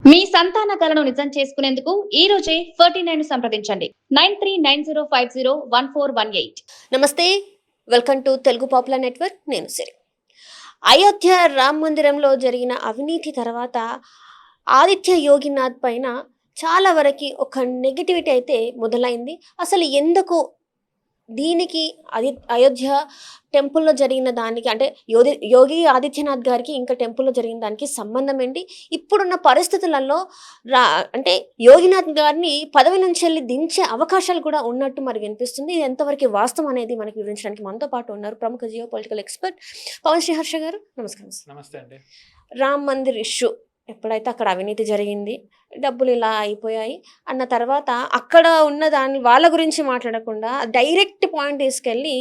మీ సంతాన కలను నిజం చేసుకునేందుకు ఈ రోజే 49 సంప్రదించండి 9390501418. నమస్తే, welcome to Telugu popular network. నేను సిరి. అయోధ్య రామ్ మందిరంలో జరిగిన అవినీతి తర్వాత ఆదిత్య యోగినాథ్ పైన చాలా వరకు ఒక నెగిటివిటీ అయితే మొదలైంది. అసలు ఎందుకు దీనికి అయోధ్య టెంపుల్లో జరిగిన దానికి అంటే యోగి ఆదిత్యనాథ్ గారికి ఇంకా టెంపుల్లో జరిగిన దానికి సంబంధం ఏంటి? ఇప్పుడున్న పరిస్థితులలో అంటే యోగినాథ్ గారిని పదవి నుంచి వెళ్ళి దించే అవకాశాలు కూడా ఉన్నట్టు మరి వినిపిస్తుంది. ఇది ఎంతవరకు వాస్తవం అనేది మనకి వివరించడానికి మనతో పాటు ఉన్నారు ప్రముఖ geopolitical expert Pawan Shri Harsha garu. నమస్కారం. నమస్తే అండి. రామ్ మందిర్ ఇష్యూ ఎప్పుడైతే అక్కడ అవినీతి జరిగింది, డబ్బులు ఇలా అయిపోయాయి అన్న తర్వాత అక్కడ ఉన్న దాన్ని వాళ్ళ గురించి మాట్లాడకుండా డైరెక్ట్ పాయింట్ తీసుకెళ్ళి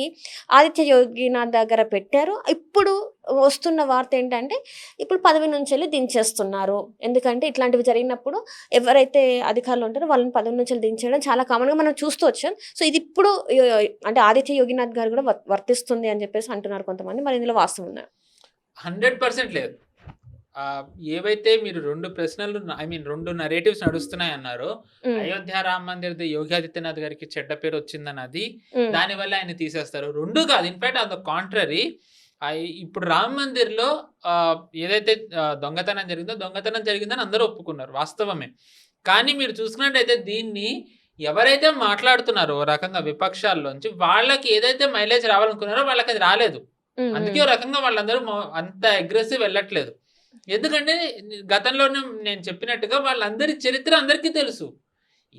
ఆదిత్య యోగినాథ్ దగ్గర పెట్టారు. ఇప్పుడు వస్తున్న వార్త ఏంటంటే ఇప్పుడు పదవి నుంచి వెళ్ళి దించేస్తున్నారు. ఎందుకంటే ఇట్లాంటివి జరిగినప్పుడు ఎవరైతే అధికారులు ఉంటారో వాళ్ళని పదవి నుంచి వెళ్ళి దించేయడం చాలా కామన్గా మనం చూస్తూ వచ్చాం. సో ఇది ఇప్పుడు అంటే ఆదిత్య యోగినాథ్ గారు కూడా వర్తిస్తుంది అని చెప్పేసి అంటున్నారు కొంతమంది. మరి ఇందులో వాస్తవం ఉన్నారు? 100% లేదు. ఏవైతే మీరు రెండు ప్రశ్నలు రెండు నరేటివ్స్ నడుస్తున్నాయి అన్నారు. అయోధ్య రామ్ మందిర్ యోగి ఆదిత్యనాథ్ గారికి చెడ్డ పేరు వచ్చిందన్నది, దానివల్ల ఆయన తీసేస్తారు. రెండు కాదు, ఇన్ఫాక్ట్ ఆన్ ద కాంట్రరీ. ఇప్పుడు రామ్ మందిర్ లో ఏదైతే దొంగతనం జరిగిందని అందరూ ఒప్పుకున్నారు, వాస్తవమే. కానీ మీరు చూసుకున్నట్టయితే దీన్ని ఎవరైతే మాట్లాడుతున్నారో ఓ రకంగా విపక్షాల్లోంచి వాళ్ళకి ఏదైతే మైలేజ్ రావాలనుకున్నారో వాళ్ళకి అది రాలేదు. అందుకే ఓ రకంగా వాళ్ళందరూ అంత అగ్రెసివ్ వెళ్ళట్లేదు. ఎందుకంటే గతంలోనే నేను చెప్పినట్టుగా వాళ్ళందరి చరిత్ర అందరికీ తెలుసు.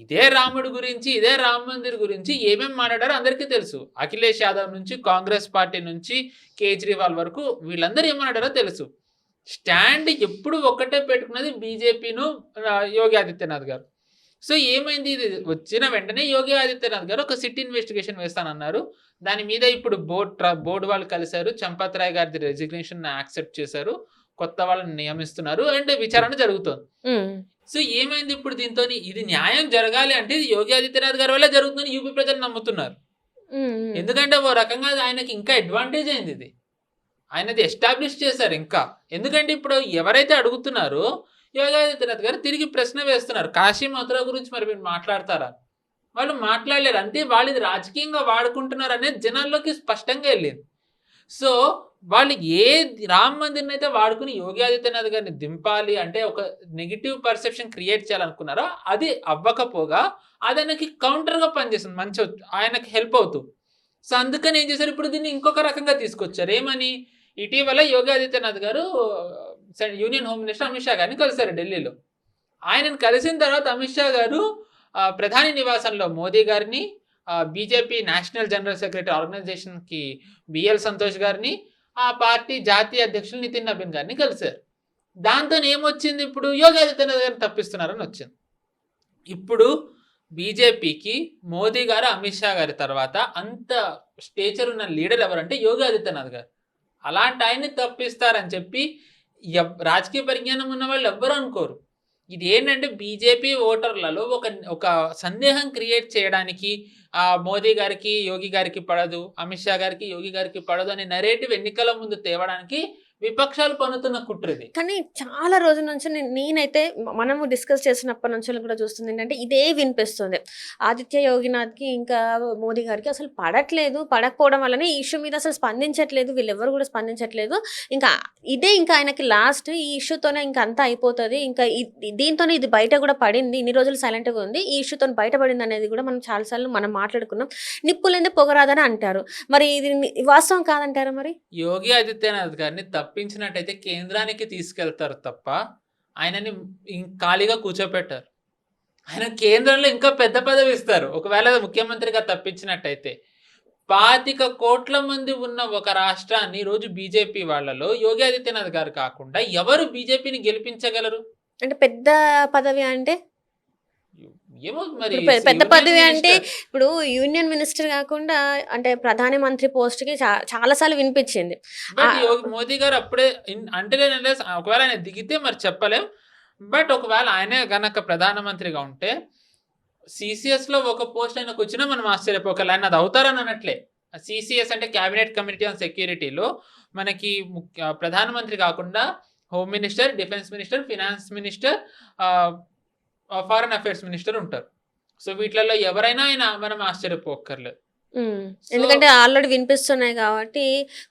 ఇదే రాముడు గురించి, ఇదే రామ్ మందిర్ గురించి ఏమేమి మాట్లాడారో అందరికీ తెలుసు. అఖిలేష్ యాదవ్ నుంచి, కాంగ్రెస్ పార్టీ నుంచి కేజ్రీవాల్ వరకు వీళ్ళందరూ ఏం మాట్లాడారో తెలుసు. స్టాండ్ ఎప్పుడు ఒక్కటే పెట్టుకున్నది బీజేపీను యోగి ఆదిత్యనాథ్ గారు. సో ఏమైంది, ఇది వచ్చిన వెంటనే యోగి ఆదిత్యనాథ్ గారు ఒక సిట్ ఇన్వెస్టిగేషన్ వేస్తానన్నారు. దాని మీద ఇప్పుడు బోర్డు వాళ్ళు కలిశారు. చంపత్ రాయ్ గారి రెసిగ్నేషన్ యాక్సెప్ట్ చేశారు. కొత్త వాళ్ళని నియమిస్తున్నారు అండ్ విచారణ జరుగుతుంది. సో ఏమైంది ఇప్పుడు దీంతో? ఇది న్యాయం జరగాలి అంటే ఇది యోగి ఆదిత్యనాథ్ గారి వల్ల జరుగుతుందని యూపీ ప్రజలు నమ్ముతున్నారు. ఎందుకంటే ఓ రకంగా ఆయనకి ఇంకా అడ్వాంటేజ్ అయింది. ఇది ఆయనది ఎస్టాబ్లిష్ చేశారు ఇంకా. ఎందుకంటే ఇప్పుడు ఎవరైతే అడుగుతున్నారో యోగి ఆదిత్యనాథ్ గారు తిరిగి ప్రశ్న వేస్తున్నారు, కాశీ మథురా గురించి మరి మీరు మాట్లాడతారా? వాళ్ళు మాట్లాడలేరు. అంటే వాళ్ళు ఇది రాజకీయంగా వాడుకుంటున్నారు అనేది జనాల్లోకి స్పష్టంగా వెళ్ళింది. సో వాళ్ళు ఏ రామ్ మందిర్ని అయితే వాడుకుని యోగి ఆదిత్యనాథ్ గారిని దింపాలి అంటే ఒక నెగిటివ్ పర్సెప్షన్ క్రియేట్ చేయాలనుకున్నారో అది అవ్వకపోగా అది ఆయనకి కౌంటర్గా పనిచేస్తుంది, మంచి ఆయనకి హెల్ప్ అవుతూ. సో అందుకని ఏం చేశారు, ఇప్పుడు దీన్ని ఇంకొక రకంగా తీసుకొచ్చారు. ఏమని, ఇటీవల యోగి ఆదిత్యనాథ్ గారు union home minister Amit Shah గారిని కలిశారు ఢిల్లీలో. ఆయనను కలిసిన తర్వాత అమిత్ షా గారు ప్రధాని నివాసంలో మోదీ గారిని, బీజేపీ నేషనల్ జనరల్ సెక్రటరీ ఆర్గనైజేషన్కి బిఎల్ సంతోష్ గారిని, ఆ పార్టీ జాతీయ అధ్యక్షులు నితిన్ నబీన్ గారిని కలిశారు. దాంతో ఏమొచ్చింది, ఇప్పుడు యోగి ఆదిత్యనాథ్ గారిని తప్పిస్తున్నారని వచ్చింది. ఇప్పుడు బీజేపీకి మోదీ గారు, అమిత్ షా గారి తర్వాత అంత స్టేచర్ ఉన్న లీడర్ ఎవరంటే యోగి ఆదిత్యనాథ్ గారు. అలాంటి ఆయన్ని తప్పిస్తారని చెప్పి రాజకీయ పరిజ్ఞానం ఉన్న వాళ్ళు ఎవ్వరూ అనుకోరు. ఇది ఏంటంటే బీజేపీ ఓటర్లలో ఒక సందేహం క్రియేట్ చేయడానికి, మోదీ గారికి యోగి గారికి పడదు, అమిత్ షా గారికి యోగి గారికి పడదు అనే నరేటివ్ ఎన్నికల ముందు తేవడానికి విపక్షాలు పన్నుతున్న కుట్రది. కానీ చాలా రోజుల నుంచి నేనైతే మనము డిస్కస్ చేసినప్పటి నుంచి కూడా చూస్తుంది ఏంటంటే ఇదే వినిపిస్తుంది. ఆదిత్య యోగినాథ్కి ఇంకా మోదీ గారికి అసలు పడకపోవడం వల్లనే ఈ ఇష్యూ మీద అసలు స్పందించట్లేదు, వీళ్ళెవరు కూడా స్పందించట్లేదు. ఇంకా ఇంకా ఆయనకి లాస్ట్ ఈ ఇష్యూతోనే ఇంకా అంతా అయిపోతుంది, ఇంకా దీంతోనే ఇది బయట కూడా పడింది, ఇన్ని రోజులు సైలెంట్గా ఉంది, ఈ ఇష్యూతో బయటపడింది అనేది కూడా మనం చాలాసార్లు మనం మాట్లాడుకున్నాం. నిప్పులేందే పొగరాదని అంటారు, మరి ఇది వాస్తవం కాదంటారా? మరి యోగి ఆదిత్యనాథ్ గారిని తప్పించినట్టయితే కేంద్రానికి తీసుకెళ్తారు తప్ప ఆయనని ఖాళీగా కూర్చోపెట్టారు. ఆయన కేంద్రంలో ఇంకా పెద్ద పదవి ఇస్తారు. ఒకవేళ ముఖ్యమంత్రిగా తప్పించినట్టయితే 25 కోట్ల మంది ఉన్న ఒక రాష్ట్రాన్ని రోజు బీజేపీ వాళ్ళలో యోగి ఆదిత్యనాథ్ గారు కాకుండా ఎవరు బీజేపీని గెలిపించగలరు? అంటే పెద్ద పదవి అంటే ఏమో మరి పెద్ద పదవి అంటే ఇప్పుడు యూనియన్ మినిస్టర్ కాకుండా అంటే ప్రధానమంత్రి పోస్ట్ కి చాలాసార్లు వినిపించింది. మోదీ గారు అప్పుడే అంటే ఒకవేళ ఆయన దిగితే మరి చెప్పలేం. బట్ ఒకవేళ ఆయనే గనక ప్రధానమంత్రిగా ఉంటే సిసిఎస్ లో ఒక పోస్ట్ ఆయనకు వచ్చినా మనం ఆశ్చర్యపోకలే. ఆయన అది అవుతారని అనట్లే. సిసిఎస్ అంటే క్యాబినెట్ కమిటీ ఆన్ సెక్యూరిటీలో మనకి ప్రధానమంత్రి కాకుండా home minister, defence minister, finance minister, foreign affairs minister ఉంటారు. సో వీటిలలో ఎవరైనా ఆయన మనం ఆశ్చర్యపోక్కర్లేదు. ఎందుకంటే ఆల్రెడీ వినిపిస్తున్నాయి కాబట్టి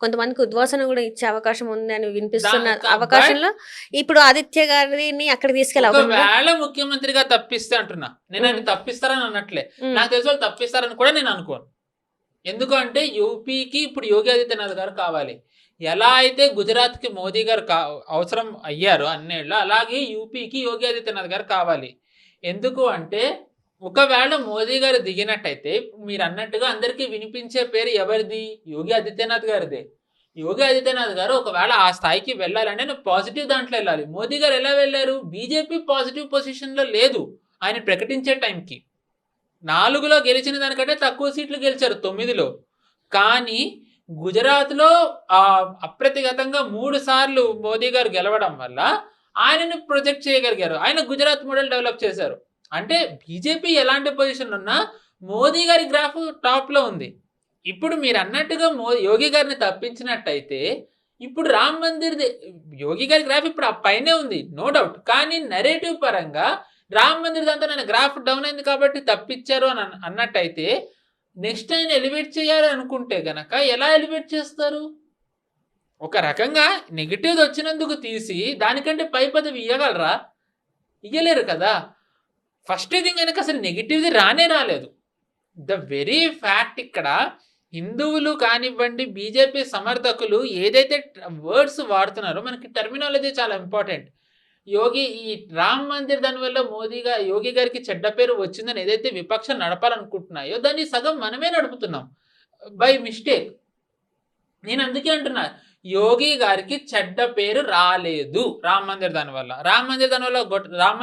కొంతమందికి ఉద్వాసన కూడా ఇచ్చే అవకాశం ఉంది అని వినిపిస్తున్న అవకాశంలో ఇప్పుడు ఆదిత్య గారిని అక్కడ తీసుకెళ్ళి ఒకవేళ ముఖ్యమంత్రిగా తప్పిస్తే అంటున్నా, నేను ఆయన తప్పిస్తారని అన్నట్లే. నాకు తెలిసి వాళ్ళు తప్పిస్తారని కూడా నేను అనుకోను. ఎందుకంటే యూపీకి ఇప్పుడు యోగి ఆదిత్యనాథ్ గారు కావాలి. ఎలా అయితే గుజరాత్కి మోదీ గారు అవసరం అయ్యారు అన్నేళ్ళు, అలాగే యూపీకి యోగి ఆదిత్యనాథ్ గారు కావాలి. ఎందుకు అంటే ఒకవేళ మోదీ గారు దిగినట్టయితే మీరు అన్నట్టుగా అందరికీ వినిపించే పేరు ఎవరిది? యోగి ఆదిత్యనాథ్ గారిదే. యోగి ఆదిత్యనాథ్ గారు ఒకవేళ ఆ స్థాయికి వెళ్ళాలంటే నేను పాజిటివ్ దాంట్లో వెళ్ళాలి. మోదీ గారు ఎలా వెళ్ళారు? బీజేపీ పాజిటివ్ పొజిషన్లో లేదు ఆయన ప్రకటించే టైంకి. 4లో గెలిచిన దానికంటే తక్కువ సీట్లు గెలిచారు 9లో. కానీ గుజరాత్లో అప్రతిగతంగా 3 సార్లు మోదీ గారు గెలవడం వల్ల ఆయనను ప్రొజెక్ట్ చేయగలిగారు. ఆయన గుజరాత్ మోడల్ డెవలప్ చేశారు. అంటే బీజేపీ ఎలాంటి పొజిషన్ ఉన్నా మోదీ గారి గ్రాఫ్ టాప్లో ఉంది. ఇప్పుడు మీరు అన్నట్టుగా యోగి గారిని తప్పించినట్టయితే ఇప్పుడు రామ్ మందిర్ యోగి గారి గ్రాఫ్ ఇప్పుడు ఆ పైనే ఉంది, నో డౌట్. కానీ నెరేటివ్ పరంగా రామ్ మందిర్ దాంతో ఆయన గ్రాఫ్ డౌన్ అయింది కాబట్టి తప్పించారు అని అన్నట్టయితే నెక్స్ట్ ఆయన ఎలివేట్ చేయాలి అనుకుంటే గనక ఎలా ఎలివేట్ చేస్తారు? ఒక రకంగా నెగిటివ్ వచ్చినందుకు తీసి దానికంటే పై పదవి ఇవ్వగలరా? ఇవ్వలేరు కదా. ఫస్ట్ థింగ్ ఆయనకు అసలు నెగిటివ్ది రాలేదు. ద వెరీ ఫ్యాక్ట్ ఇక్కడ హిందువులు కానివ్వండి, బీజేపీ సమర్థకులు ఏదైతే వర్డ్స్ వాడుతున్నారో మనకి టర్మినాలజీ చాలా ఇంపార్టెంట్. ఈ రామ్ మందిర్ దానివల్ల యోగి గారికి చెడ్డ పేరు వచ్చిందని ఏదైతే విపక్షం నడపాలనుకుంటున్నాయో దాన్ని సగం మనమే నడుపుతున్నాం బై మిస్టేక్. నేను అందుకే అంటున్నా, యోగి గారికి చెడ్డ పేరు రాలేదు రామ్ మందిర్ దానివల్ల. రామ్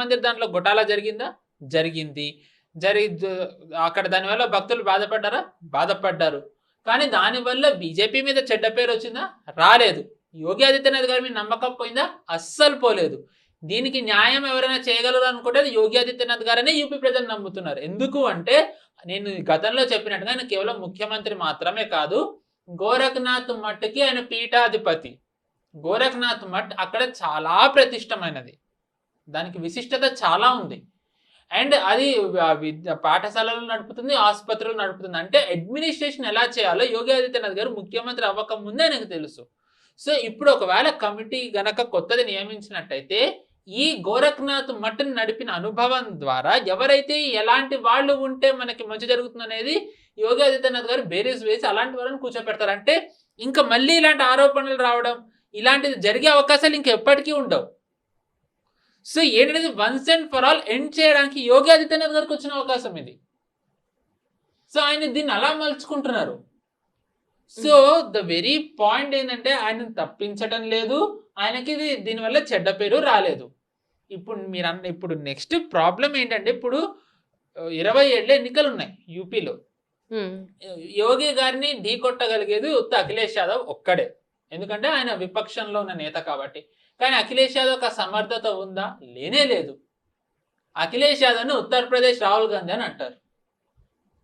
మందిర్ దాంట్లో గొటాలా జరిగిందా? జరిగింది. అక్కడ దానివల్ల భక్తులు బాధపడ్డారు. కానీ దానివల్ల బీజేపీ మీద చెడ్డ పేరు వచ్చిందా? రాలేదు. యోగి ఆదిత్యనాథ్ గారి మీద నమ్మకం పోయిందా? అస్సలు పోలేదు. దీనికి న్యాయం ఎవరైనా చేయగలరు అనుకుంటే అది యోగి ఆదిత్యనాథ్ గారనే యూపీ ప్రజలు నమ్ముతున్నారు. ఎందుకు అంటే నేను గతంలో చెప్పినట్టుగా ఆయన కేవలం ముఖ్యమంత్రి మాత్రమే కాదు, గోరఖ్నాథ్ మఠ్కి ఆయన పీఠాధిపతి. గోరఖ్నాథ్ మఠ్ అక్కడ చాలా ప్రతిష్టమైనది, దానికి విశిష్టత చాలా ఉంది. అండ్ అది పాఠశాలలు నడుపుతుంది, ఆసుపత్రులు నడుపుతుంది. అంటే అడ్మినిస్ట్రేషన్ ఎలా చేయాలో యోగి ఆదిత్యనాథ్ గారు ముఖ్యమంత్రి అవ్వక ముందే ఆయనకు తెలుసు. సో ఇప్పుడు ఒకవేళ కమిటీ గనక కొత్తది నియమించినట్టయితే ఈ గోరఖ్నాథ్ మఠ్ని నడిపిన అనుభవం ద్వారా ఎవరైతే ఎలాంటి వాళ్ళు ఉంటే మనకి మంచి జరుగుతుంది అనేది యోగి ఆదిత్యనాథ్ గారు బేరీస్ వేసి అలాంటి వాళ్ళని కూర్చోపెడతారు. అంటే ఇంకా మళ్ళీ ఇలాంటి ఆరోపణలు రావడం ఇలాంటిది జరిగే అవకాశాలు ఇంకా ఎప్పటికీ ఉండవు. సో ఏంటనేది once and for all end చేయడానికి యోగి ఆదిత్యనాథ్ గారికి వచ్చిన అవకాశం ఇది. సో ఆయన దీన్ని అలా మలుచుకుంటున్నారు. సో ద వెరీ పాయింట్ ఏంటంటే ఆయన తప్పించడం లేదు, ఆయనకి దీనివల్ల చెడ్డ పేరు రాలేదు. ఇప్పుడు నెక్స్ట్ ప్రాబ్లం ఏంటంటే ఇప్పుడు 27 ఎన్నికలు ఉన్నాయి యూపీలో. యోగి గారిని ఢీ కొట్టగలిగేది ఉత్త అఖిలేష్ యాదవ్ ఒక్కడే, ఎందుకంటే ఆయన విపక్షంలో ఉన్న నేత కాబట్టి. కానీ అఖిలేష్ యాదవ్ ఒక సమర్థత ఉందా? లేనే లేదు. అఖిలేష్ యాదవ్ని ఉత్తరప్రదేశ్ రాహుల్ గాంధీ అని అంటారు.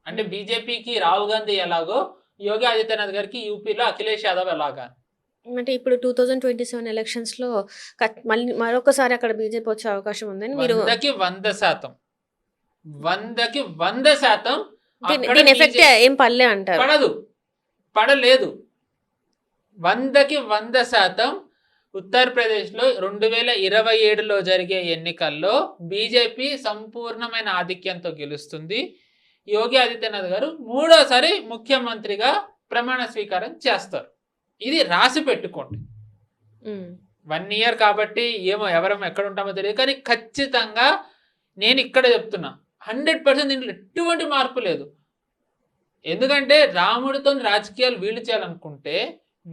అంటే బీజేపీకి రాహుల్ గాంధీ ఎలాగో యోగి ఆదిత్యనాథ్ గారికి యూపీలో అఖిలేష్ యాదవ్ ఎలాగా. అంటే ఇప్పుడు 2027 ఎలక్షన్స్ లో మళ్ళీ మరొకసారి అక్కడ బీజేపీ వచ్చే అవకాశం ఉందని మీరు 100% దీని ఎఫెక్ట్ ఏం పడలే అంటారు? పడలేదు. 100% ఉత్తరప్రదేశ్లో 2027లో జరిగే ఎన్నికల్లో బీజేపీ సంపూర్ణమైన ఆధిక్యంతో గెలుస్తుంది. యోగి ఆదిత్యనాథ్ గారు 3వ ముఖ్యమంత్రిగా ప్రమాణ స్వీకారం చేస్తారు. ఇది రాసి పెట్టుకోండి. 1 year కాబట్టి ఏమో ఎవరం ఎక్కడ ఉంటామో తెలియదు, కానీ ఖచ్చితంగా నేను ఇక్కడ చెప్తున్నా 100% దీంట్లో ఎటువంటి మార్పు లేదు. ఎందుకంటే రాముడితో రాజకీయాలు వీళ్ళు చేయాలనుకుంటే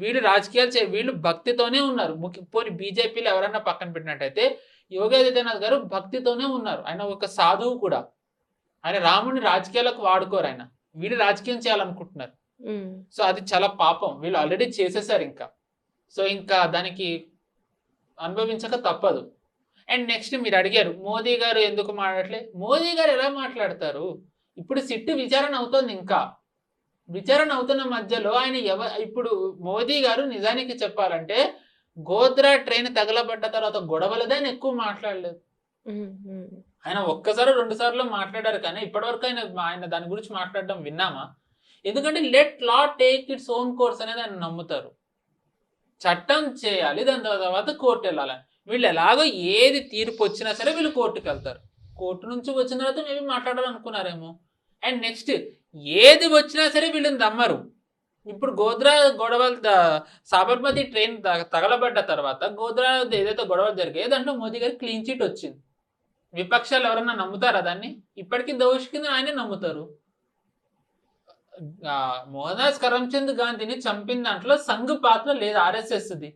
వీళ్ళు భక్తితోనే ఉన్నారు. పోనీ బీజేపీలో ఎవరన్నా పక్కన పెట్టినట్టయితే యోగి ఆదిత్యనాథ్ గారు భక్తితోనే ఉన్నారు. ఆయన ఒక సాధువు కూడా. ఆయన రాముడిని రాజకీయాలకు వాడుకోరు, ఆయన వీళ్ళు రాజకీయం చేయాలనుకుంటున్నారు. సో అది చాలా పాపం. వీళ్ళు ఆల్రెడీ చేసేసారు సో ఇంకా దానికి అనుభవించక తప్పదు. అండ్ నెక్స్ట్ మీరు అడిగారు మోదీ గారు ఎందుకు మాట్లాడలే. మోదీ గారు ఎలా మాట్లాడతారు? ఇప్పుడు సిట్టు విచారణ అవుతుంది. విచారణ అవుతున్న మధ్యలో ఆయన ఇప్పుడు మోదీ గారు నిజానికి చెప్పాలంటే గోద్రా ట్రైన్ తగలబడ్డ తర్వాత గొడవలదే ఆయన ఎక్కువ మాట్లాడలేదు. ఆయన ఒక్కసారి 2 సార్లు మాట్లాడారు కానీ ఇప్పటివరకు ఆయన దాని గురించి మాట్లాడడం విన్నామా? ఎందుకంటే లెట్ లా టేక్ ఇట్స్ ఓన్ కోర్స్ అనేది ఆయన నమ్ముతారు. చట్టం చేయాలి, దాని తర్వాత కోర్టు వెళ్ళాలి. వీళ్ళు ఎలాగో ఏది తీర్పు వచ్చినా సరే వీళ్ళు కోర్టుకు వెళ్తారు. కోర్టు నుంచి వచ్చిన తర్వాత మేబీ మాట్లాడాలనుకున్నారేమో. అండ్ నెక్స్ట్ ఏది వచ్చినా సరే వీళ్ళని నమ్మరు. ఇప్పుడు గోద్రా గొడవలు సాబర్మతి ట్రైన్ తగలబడ్డ తర్వాత గోద్రా ఏదైతే గొడవలు జరిగాయో దాంట్లో మోదీ గారి క్లీన్ చిట్ వచ్చింది. విపక్షాలు ఎవరన్నా నమ్ముతారా దాన్ని? ఇప్పటికీ దోషి కింద ఆయనే నమ్ముతారు. మోహన్ దాస్ కరమ్చంద్ గాంధీని చంపిన దాంట్లో సంఘ్ పాత్ర లేదు, RSSది.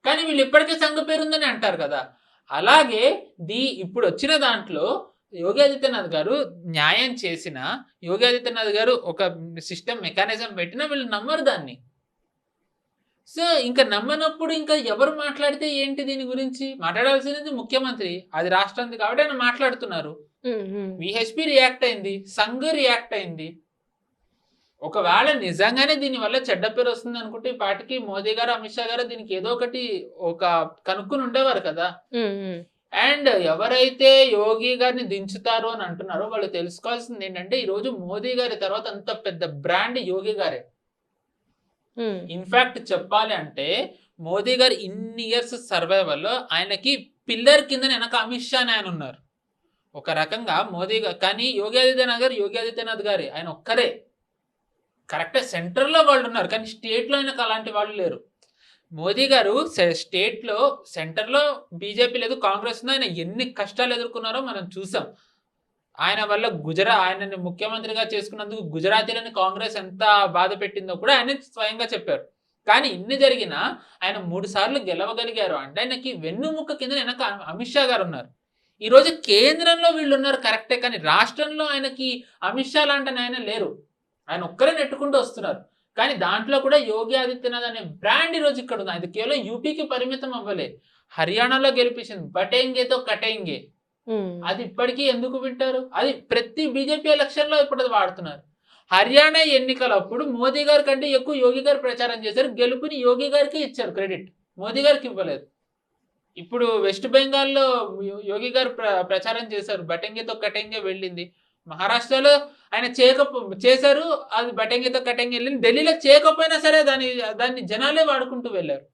కానీ వీళ్ళు ఇప్పటికే సంఘ్ పేరుందని అంటారు కదా. అలాగే ఇప్పుడు వచ్చిన దాంట్లో యోగి ఆదిత్యనాథ్ గారు న్యాయం చేసిన, యోగి ఆదిత్యనాథ్ గారు ఒక సిస్టమ్ మెకానిజం పెట్టినా వీళ్ళు నమ్మరు దాన్ని. సో ఇంకా నమ్మనప్పుడు ఇంకా ఎవరు మాట్లాడితే ఏంటి? దీని గురించి మాట్లాడాల్సినది ముఖ్యమంత్రి, అది రాష్ట్రానికి కాబట్టి ఆయన మాట్లాడుతున్నారు. విహెచ్పి రియాక్ట్ అయింది, సంఘ్ రియాక్ట్ అయింది. ఒకవేళ నిజంగానే దీని వల్ల చెడ్డ పేరు వస్తుంది అనుకుంటే ఈ పాటికి మోదీ గారు, అమిత్ షా గారు దీనికి ఏదో ఒకటి కనుక్కుని ఉండేవారు కదా. అండ్ ఎవరైతే యోగి గారిని దించుతారో అని అంటున్నారో వాళ్ళు తెలుసుకోవాల్సింది ఏంటంటే ఈ రోజు మోదీ గారి తర్వాత అంత పెద్ద బ్రాండ్ యోగి గారే. ఇన్ఫాక్ట్ చెప్పాలి అంటే మోదీ గారు ఇన్ని ఇయర్స్ సర్వైవల్ లో ఆయనకి పిల్లర్ కింద వెనక అమిత్ షా ఆయన ఉన్నారు ఒక రకంగా మోదీ గారు. కానీ యోగి ఆదిత్యనాథ్ గారు ఆయన ఒక్కరే కరెక్ట్ సెంటర్ లో వాళ్ళు ఉన్నారు, కానీ స్టేట్ లో ఆయనకు అలాంటి వాళ్ళు లేరు. మోదీ గారు స్టేట్ లో సెంటర్ లో బీజేపీ లేదు, కాంగ్రెస్ ఉంది. ఆయన ఎన్ని కష్టాలు ఎదుర్కొన్నారో మనం చూసాం. ఆయన వల్ల ఆయనని ముఖ్యమంత్రిగా చేసుకున్నందుకు గుజరాతీలని కాంగ్రెస్ ఎంత బాధ పెట్టిందో కూడా ఆయన స్వయంగా చెప్పారు. కానీ ఇన్ని జరిగినా ఆయన 3 సార్లు గెలవగలిగారు అంటే ఆయనకి వెన్నుముక్క కింద వెనక అమిత్ షా గారు ఉన్నారు. ఈ రోజు కేంద్రంలో వీళ్ళు ఉన్నారు కరెక్టే, కానీ రాష్ట్రంలో ఆయనకి అమిత్ షా లాంటి ఆయన లేరు. ఆయన ఒక్కరే నెట్టుకుంటూ వస్తున్నారు. కానీ దాంట్లో కూడా యోగి ఆదిత్యనాథ్ అనే బ్రాండ్ ఈ రోజు ఇక్కడ ఉంది. అది కేవలం యూపీకి పరిమితం అవ్వలే, హర్యానాలో గెలిపించింది. బటేంగేతో కటేంగే అది ఇప్పటికీ ఎందుకు వింటారు? అది ప్రతి బీజేపీ ఎలక్షన్ లో ఇప్పుడు అది వాడుతున్నారు. హర్యానా ఎన్నికలప్పుడు మోదీ గారి కంటే ఎక్కువ యోగి గారు ప్రచారం చేశారు. గెలుపుని యోగి గారికి ఇచ్చారు క్రెడిట్, మోదీ గారికి ఇవ్వలేదు. ఇప్పుడు వెస్ట్ బెంగాల్లో యోగి గారు ప్రచారం చేశారు, బటెంగేతో కటెంగే వెళ్ళింది. మహారాష్ట్రలో ఆయన చేశారు, అది బటెంగేతో కటెంగే వెళ్ళింది. ఢిల్లీలో చేయకపోయినా సరే దాన్ని జనాలే వాడుకుంటూ వెళ్ళారు.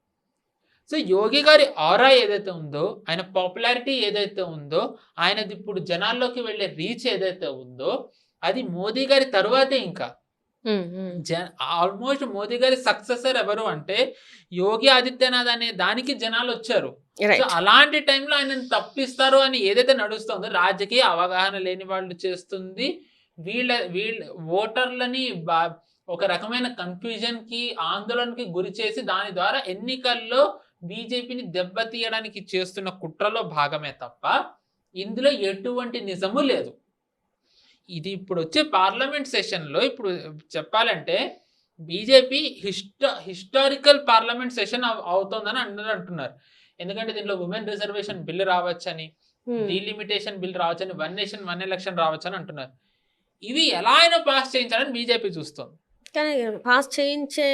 సో యోగి గారి ఆరా ఏదైతే ఉందో, ఆయన పాపులారిటీ ఏదైతే ఉందో, ఆయనది ఇప్పుడు జనాల్లోకి వెళ్ళే రీచ్ ఏదైతే ఉందో అది మోదీ గారి తరువాతే. ఇంకా ఆల్మోస్ట్ మోదీ గారి సక్సెసర్ ఎవరు అంటే యోగి ఆదిత్యనాథ్ అనే దానికి జనాలు వచ్చారు. సో అలాంటి టైంలో ఆయనను తప్పిస్తారు అని ఏదైతే నడుస్తుందో రాజకీయ అవగాహన లేని వాళ్ళు చేస్తుంది. వీళ్ళ ఓటర్లని ఒక రకమైన కన్ఫ్యూజన్ కి, ఆందోళనకి గురి చేసి దాని ద్వారా ఎన్నికల్లో బీజేపీని దెబ్బతీయడానికి చేస్తున్న కుట్రలో భాగమే తప్ప ఇందులో ఎటువంటి నిజము లేదు. ఇది ఇప్పుడు వచ్చే పార్లమెంట్ సెషన్లో ఇప్పుడు చెప్పాలంటే బీజేపీ హిస్టారికల్ పార్లమెంట్ సెషన్ అవుతుందని అంటున్నారు. ఎందుకంటే దీంట్లో ఉమెన్ రిజర్వేషన్ బిల్లు రావచ్చని, డీలిమిటేషన్ బిల్ రావచ్చని, 1 నేషన్ 1 ఎలక్షన్ రావచ్చని అంటున్నారు. ఇవి ఎలా అయినా పాస్ చేయించాలని బీజేపీ చూస్తుంది. కానీ పాస్ చేయించే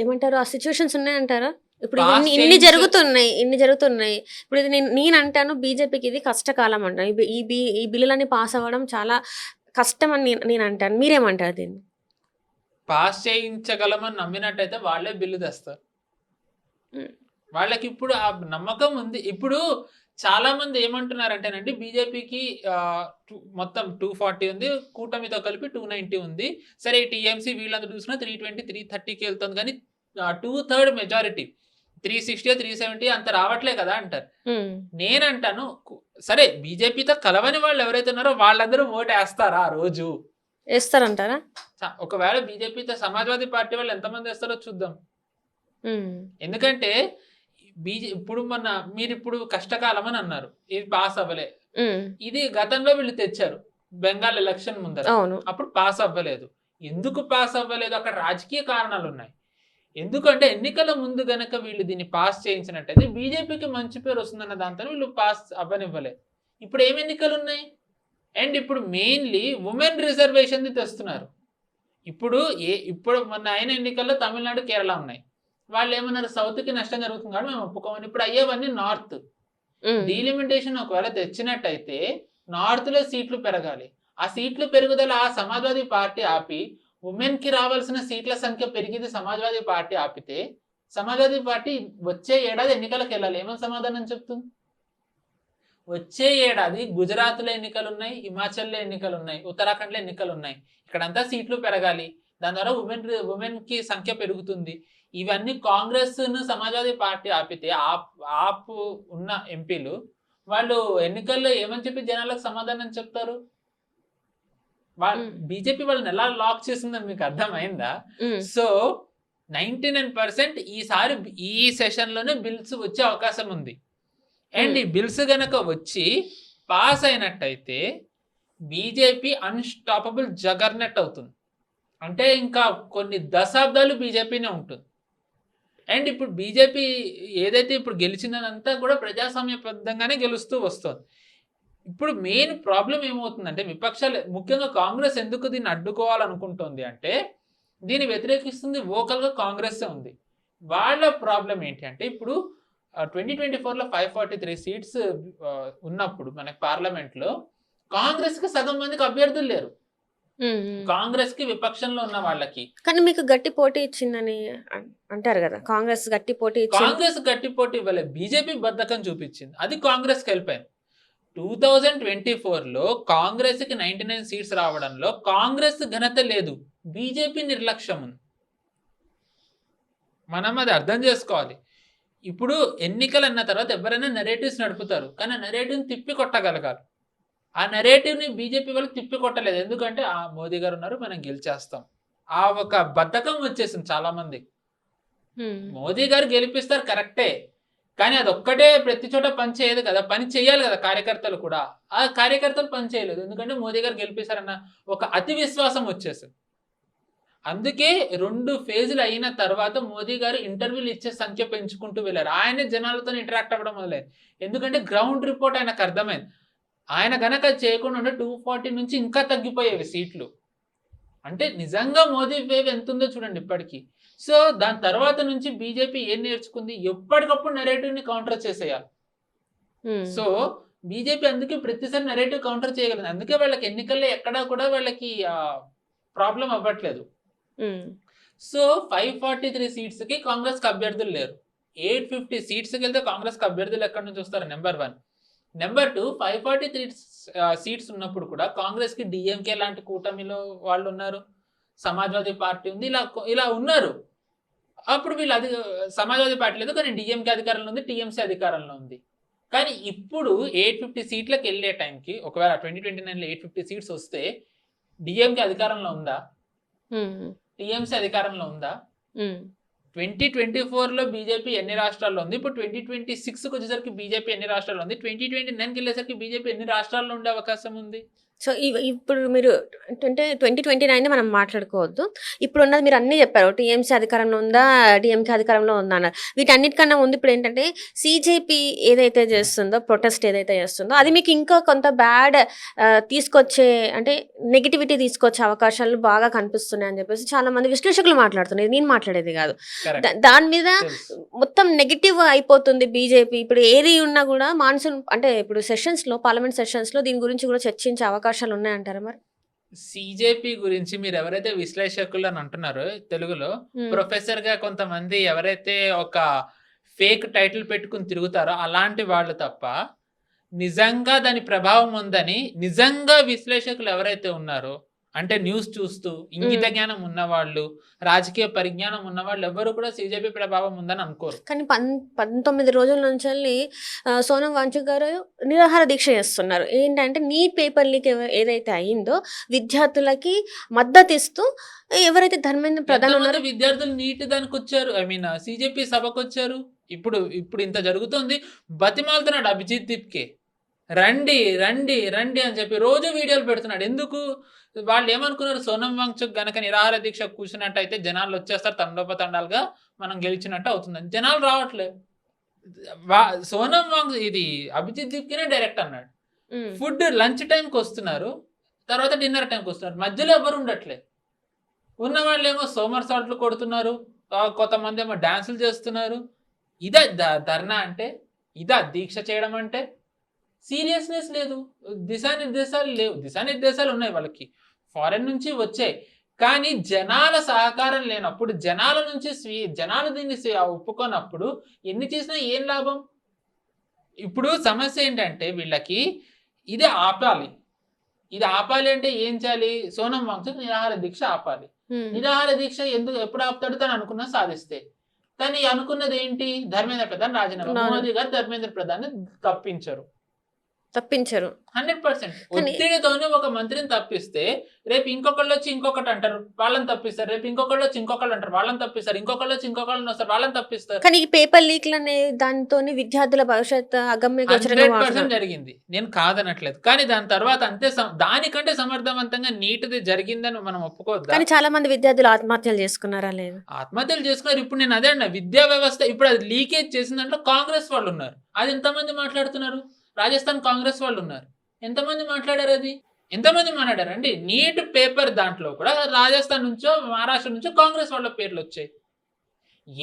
ఏమంటారు ఆ సిచ్యువేషన్స్ ఉన్నాయంటారా? ఇప్పుడు ఇన్ని జరుగుతున్నాయి. ఇప్పుడు ఇది నేను అంటాను బీజేపీకి ఇది కష్టకాలం అంటాను. ఈ బిల్లులన్నీ పాస్ అవ్వడం చాలా కష్టం అని నేను అంటాను. మీరేమంటారు దీన్ని? పాస్ చేయించగలమని నమ్మినట్టయితే వాళ్ళే బిల్లు తెస్తారు. వాళ్ళకి ఇప్పుడు ఆ నమ్మకం ఉంది. ఇప్పుడు చాలా మంది ఏమంటున్నారంటేనండి బీజేపీకి మొత్తం 240 ఉంది, కూటమితో కలిపి 290 ఉంది. సరే టీఎంసీ వీళ్ళందరూ చూసినా 320 330కి వెళ్తుంది, కానీ 2/3 మెజారిటీ 360 370 అంత రావట్లే కదా అంటారు. నేనంటాను సరే బీజేపీతో కలవని వాళ్ళు ఎవరైతే ఉన్నారో వాళ్ళందరూ ఓటు వేస్తారా? ఆ రోజు వేస్తారంటారా? ఒకవేళ బీజేపీతో సమాజ్వాదీ పార్టీ వాళ్ళు ఎంతమంది వేస్తారో చూద్దాం. ఎందుకంటే ఇప్పుడు మీరు ఇప్పుడు కష్టకాలం అని అన్నారు, ఇది పాస్ అవ్వలే. ఇది గతంలో వీళ్ళు తెచ్చారు బెంగాల్ ఎలక్షన్ ముందర, అప్పుడు పాస్ అవ్వలేదు. ఎందుకు పాస్ అవ్వలేదు? అక్కడ రాజకీయ కారణాలు ఉన్నాయి. ఎందుకంటే ఎన్నికల ముందు గనక వీళ్ళు దీన్ని పాస్ చేయించినట్టయితే బీజేపీకి మంచి పేరు వస్తుందన్న దాంతో వీళ్ళు పాస్ అవ్వనివ్వలేదు. ఇప్పుడు ఏం ఎన్నికలు ఉన్నాయి? అండ్ ఇప్పుడు మెయిన్లీ ఉమెన్ రిజర్వేషన్ తెస్తున్నారు. ఇప్పుడు మొన్న అయిన ఎన్నికల్లో తమిళనాడు, కేరళ ఉన్నాయి. వాళ్ళు ఏమన్నారు, సౌత్ కి నష్టం జరుగుతుంది కాబట్టి మేము ఒప్పుకోమని. ఇప్పుడు అయ్యేవన్నీ నార్త్. డీలిమిటేషన్ ఒకవేళ తెచ్చినట్టయితే నార్త్ లో సీట్లు పెరగాలి. ఆ సీట్లు పెరుగుదల సమాజ్వాదీ పార్టీ ఆపి ఉమెన్ కి రావాల్సిన సీట్ల సంఖ్య పెరిగింది సమాజ్వాదీ పార్టీ ఆపితే సమాజ్వాదీ పార్టీ వచ్చే ఏడాది ఎన్నికలకు వెళ్ళాలి. ఏమని సమాధానం చెప్తుంది? వచ్చే ఏడాది గుజరాత్ లో ఎన్నికలు ఉన్నాయి, హిమాచల్ లో ఎన్నికలు ఉన్నాయి, ఉత్తరాఖండ్ లో ఎన్నికలు ఉన్నాయి. ఇక్కడంతా సీట్లు పెరగాలి, దాని ద్వారా ఉమెన్ కి సంఖ్య పెరుగుతుంది. ఇవన్నీ కాంగ్రెస్ ను సమాజ్వాదీ పార్టీ ఆపితే ఆప్ ఉన్న ఎంపీలు వాళ్ళు ఎన్నికల్లో ఏమని చెప్పి జనాలకు సమాధానం చెప్తారు? బీజేపీ వాళ్ళని ఎలా లాక్ చేసిందని మీకు అర్థమైందా? సో 99% ఈసారి ఈ సెషన్ లోనే బిల్స్ వచ్చే అవకాశం ఉంది. అండ్ ఈ బిల్స్ గనక వచ్చి పాస్ అయినట్టయితే బీజేపీ అన్స్టాపబుల్ జగర్నెట్ అవుతుంది. అంటే ఇంకా కొన్ని దశాబ్దాలు బీజేపీనే ఉంటుంది. అండ్ ఇప్పుడు బీజేపీ ఏదైతే ఇప్పుడు గెలిచిందనంతా కూడా ప్రజాస్వామ్యబద్ధంగానే గెలుస్తూ వస్తుంది. ఇప్పుడు మెయిన్ ప్రాబ్లం ఏమవుతుందంటే విపక్షాలు, ముఖ్యంగా కాంగ్రెస్ ఎందుకు దీన్ని అడ్డుకోవాలనుకుంటుంది అంటే దీన్ని వ్యతిరేకిస్తుంది వోకల్గా కాంగ్రెస్ ఉంది. వాళ్ళ ప్రాబ్లం ఏంటి అంటే ఇప్పుడు 2024లో 543 సీట్స్ ఉన్నప్పుడు మనకి పార్లమెంట్లో కాంగ్రెస్ కి సగం మందికి అభ్యర్థులు లేరు. కాంగ్రెస్ కి విపక్షంలో ఉన్న వాళ్ళకి. కానీ మీకు గట్టి పోటీ ఇచ్చిందని అంటారు కదా, కాంగ్రెస్ గట్టి పోటీ ఇవ్వలేదు, బీజేపీ బద్ధకం చూపించింది, అది కాంగ్రెస్ కి వెళ్ళిపోయింది. 2024లో కాంగ్రెస్ కి 99 సీట్స్ రావడంలో కాంగ్రెస్ ఘనత లేదు, బీజేపీ నిర్లక్ష్యం ఉంది. మనం అది అర్థం చేసుకోవాలి. ఇప్పుడు ఎన్నికలు అన్న తర్వాత ఎవరైనా నెరేటివ్స్ నడుపుతారు, కానీ ఆ నెరేటివ్ని తిప్పి కొట్టగలగాలి. ఆ నెరేటివ్ని బీజేపీ వాళ్ళు తిప్పి కొట్టలేదు. ఎందుకంటే ఆ మోదీ గారు ఉన్నారు, మనం గెలిచేస్తాం, ఆ ఒక బద్ధకం వచ్చేసింది చాలా మంది. మోదీ గారు గెలిపిస్తారు కరెక్టే, కానీ అది ఒక్కటే ప్రతి చోట పని చేయదు కదా, పని చేయాలి కదా కార్యకర్తలు కూడా. ఆ కార్యకర్తలు పని చేయలేదు, ఎందుకంటే మోదీ గారు గెలిపిస్తారన్న ఒక అతి విశ్వాసం వచ్చేసింది. అందుకే 2 ఫేజులు అయిన తర్వాత మోదీ గారు ఇంటర్వ్యూలు ఇచ్చే సంఖ్య పెంచుకుంటూ వెళ్ళారు. ఆయనే జనాలతో ఇంటరాక్ట్ అవ్వడం మొదలైంది. ఎందుకంటే గ్రౌండ్ రిపోర్ట్ ఆయనకు అర్థమైంది. ఆయన గనక చేయకుండా ఉంటే 240 నుంచి ఇంకా తగ్గిపోయేవి సీట్లు. అంటే నిజంగా మోదీ వేవ్ ఎంత ఉందో చూడండి ఇప్పటికీ. సో దాని తర్వాత నుంచి బీజేపీ ఏం నేర్చుకుంది, ఎప్పటికప్పుడు నెరేటివ్ని కౌంటర్ చేసేయాలి. సో బీజేపీ అందుకే ప్రతిసారి నెరేటివ్ కౌంటర్ చేయగలిగింది. అందుకే వాళ్ళకి ఎన్నికల్లో ఎక్కడా కూడా వాళ్ళకి ప్రాబ్లం అవ్వట్లేదు. సో 543 సీట్స్ కి కాంగ్రెస్ కి అభ్యర్థులు లేరు. 850 సీట్స్కి వెళ్తే కాంగ్రెస్ కి అభ్యర్థులు ఎక్కడి నుంచి వస్తారు? నెంబర్ 1. నెంబర్ 2, 543 సీట్స్ ఉన్నప్పుడు కూడా కాంగ్రెస్ కి డిఎంకే లాంటి కూటమిలో వాళ్ళు ఉన్నారు, సమాజ్వాదీ పార్టీ ఉంది, ఇలా ఉన్నారు. అప్పుడు వీళ్ళు సమాజ్వాదీ పార్టీ లేదు, కానీ డిఎంకే అధికారంలో ఉంది, టీఎంసీ అధికారంలో ఉంది. కానీ ఇప్పుడు 850 సీట్లకు వెళ్ళే టైంకి ఒకవేళ 2029లో 850 సీట్స్ వస్తే డిఎంకే అధికారంలో ఉందా? టీఎంసీ అధికారంలో ఉందా? 2024లో బీజేపీ ఎన్ని రాష్ట్రాల్లో ఉంది? ఇప్పుడు 2026కి వచ్చేసరికి బీజేపీ ఎన్ని రాష్ట్రాల్లో ఉంది? 2029కి వెళ్ళేసరికి బీజేపీ ఎన్ని రాష్ట్రాల్లో ఉండే అవకాశం ఉంది? సో ఇప్పుడు మీరు 2029 మనం మాట్లాడుకోవద్దు. ఇప్పుడు ఉన్నది మీరు అన్నీ చెప్పారు, టీఎంసీ అధికారంలో ఉందా, డిఎంకే అధికారంలో ఉందా అన్నారు. వీటన్నిటికన్నా ముందు ఇప్పుడు ఏంటంటే సిజేపీ ఏదైతే చేస్తుందో, ప్రొటెస్ట్ ఏదైతే చేస్తుందో అది మీకు ఇంకా కొంత బ్యాడ్ తీసుకొచ్చే, అంటే నెగిటివిటీ తీసుకొచ్చే అవకాశాలు బాగా కనిపిస్తున్నాయి అని చెప్పేసి చాలా మంది విశ్లేషకులు మాట్లాడుతున్నారు. నేను మాట్లాడేది కాదు. దాని మీద మొత్తం నెగిటివ్ అయిపోతుంది బీజేపీ. ఇప్పుడు ఏది ఉన్నా కూడా మాన్సూన్ అంటే ఇప్పుడు సెషన్స్లో, పార్లమెంట్ సెషన్స్లో దీని గురించి కూడా చర్చించే అవకాశాలు ఉన్నాయంటారా? మరి సిజేపీ గురించి మీరు ఎవరైతే విశ్లేషకులు అని అంటున్నారో తెలుగులో, ప్రొఫెసర్ గా కొంతమంది ఎవరైతే ఒక ఫేక్ టైటిల్ పెట్టుకుని తిరుగుతారో అలాంటి వాళ్ళు తప్ప నిజంగా దాని ప్రభావం ఉందని నిజంగా విశ్లేషకులు ఎవరైతే ఉన్నారో, అంటే న్యూస్ చూస్తూ ఇంగిత జ్ఞానం ఉన్నవాళ్ళు, రాజకీయ పరిజ్ఞానం ఉన్నవాళ్ళు ఎవరు కూడా సిజేపీ ప్రభావం ఉందని అనుకోరు. కానీ 19 రోజుల నుంచి సోనం వాంచుక్ గారు నిరాహార దీక్ష చేస్తున్నారు. ఏంటంటే నీట్ పేపర్ లీక్ ఏదైతే అయిందో విద్యార్థులకి మద్దతు ఇస్తూ, ఎవరైతే ధర్మేంద్ర ప్రధాన్ ఉన్నారో, విద్యార్థులు నీట్ దానికి వచ్చారు, సిజేపీ సభకు వచ్చారు. ఇప్పుడు ఇంత జరుగుతుంది, బతిమాలుతున్నాడు అభిజిత్ దీప్కే, రండి రండి రండి అని చెప్పి రోజు వీడియోలు పెడుతున్నాడు. ఎందుకు? వాళ్ళు ఏమనుకున్నారు, సోనం వాంగ్చుక్ గనక నిరాహార దీక్ష కూర్చున్నట్టయితే జనాలు వచ్చేస్తారు, తండోపతండాలుగా మనం గెలిచినట్టు అవుతుందని. జనాలు రావట్లేదు. సోనం వాంగ్ ఇది అభిజిత్ దీప్కినే డైరెక్ట్ అన్నాడు. ఫుడ్ లంచ్ టైంకి వస్తున్నారు, తర్వాత డిన్నర్ టైంకి వస్తున్నారు, మధ్యలో ఎవరు ఉండట్లేదు. ఉన్న వాళ్ళు ఏమో సోమర్ సాల్ట్లు కొడుతున్నారు, కొంతమంది ఏమో డాన్సులు చేస్తున్నారు. ఇదే ధర్నా అంటే, ఇదా దీక్ష చేయడం అంటే? సీరియస్నెస్ లేదు, దిశానిర్దేశాలు లేవు. దిశానిర్దేశాలు ఉన్నాయి వాళ్ళకి, ఫారెన్ నుంచి వచ్చాయి, కానీ జనాల సహకారం లేనప్పుడు, జనాల నుంచి జనాలు దీన్ని ఒప్పుకోనప్పుడు ఎన్ని చేసినా ఏం లాభం? ఇప్పుడు సమస్య ఏంటంటే వీళ్ళకి ఇది ఆపాలి. ఇది ఆపాలి అంటే ఏం చేయాలి? సోనం వాంగ్చుక్ నిరాహార దీక్ష ఆపాలి. నిరాహార దీక్ష ఎప్పుడు ఆపుతాడు? తను అనుకున్న సాధిస్తే. తను అనుకున్నది ఏంటి? ధర్మేంద్ర ప్రధాన్ రాజీనామా. మోదీ గారు ధర్మేంద్ర ప్రధాన్ తప్పించరు. 100%. ఒత్తిడితోనే ఒక మంత్రిని తప్పిస్తే రేపు ఇంకొకళ్ళు వచ్చి ఇంకొకటి అంటారు, వాళ్ళని తప్పిస్తారు. రేపు ఇంకొకళ్ళు వచ్చి ఇంకొకళ్ళు అంటారు, వాళ్ళని తప్పిస్తారు. ఇంకొకళ్ళు వచ్చి ఇంకొకళ్ళని వస్తారు, వాళ్ళని తప్పిస్తారు. కానీ ఈ పేపర్ లీక్లు అనే దాంతో విద్యార్థుల భవిష్యత్తు అగమ్య 100% జరిగింది, నేను కాదనట్లేదు. కానీ దాని తర్వాత దానికంటే సమర్థవంతంగా నీటిది జరిగిందని మనం ఒప్పుకోవద్దు. కానీ చాలా మంది విద్యార్థులు ఆత్మహత్యలు చేసుకున్నారా? లేదు, ఆత్మహత్యలు చేసుకున్నారు. ఇప్పుడు నేను అదే అన్నా, విద్యా వ్యవస్థ ఇప్పుడు అది లీకేజ్ చేసిన దాంట్లో కాంగ్రెస్ వాళ్ళు ఉన్నారు. అది ఎంతమంది మాట్లాడుతున్నారు? రాజస్థాన్ కాంగ్రెస్ వాళ్ళు ఉన్నారు. ఎంతమంది మాట్లాడారు? అది ఎంతమంది మాట్లాడారండి? నీట్ పేపర్ దాంట్లో కూడా రాజస్థాన్ నుంచో మహారాష్ట్ర నుంచో కాంగ్రెస్ వాళ్ళ పేర్లు వచ్చాయి.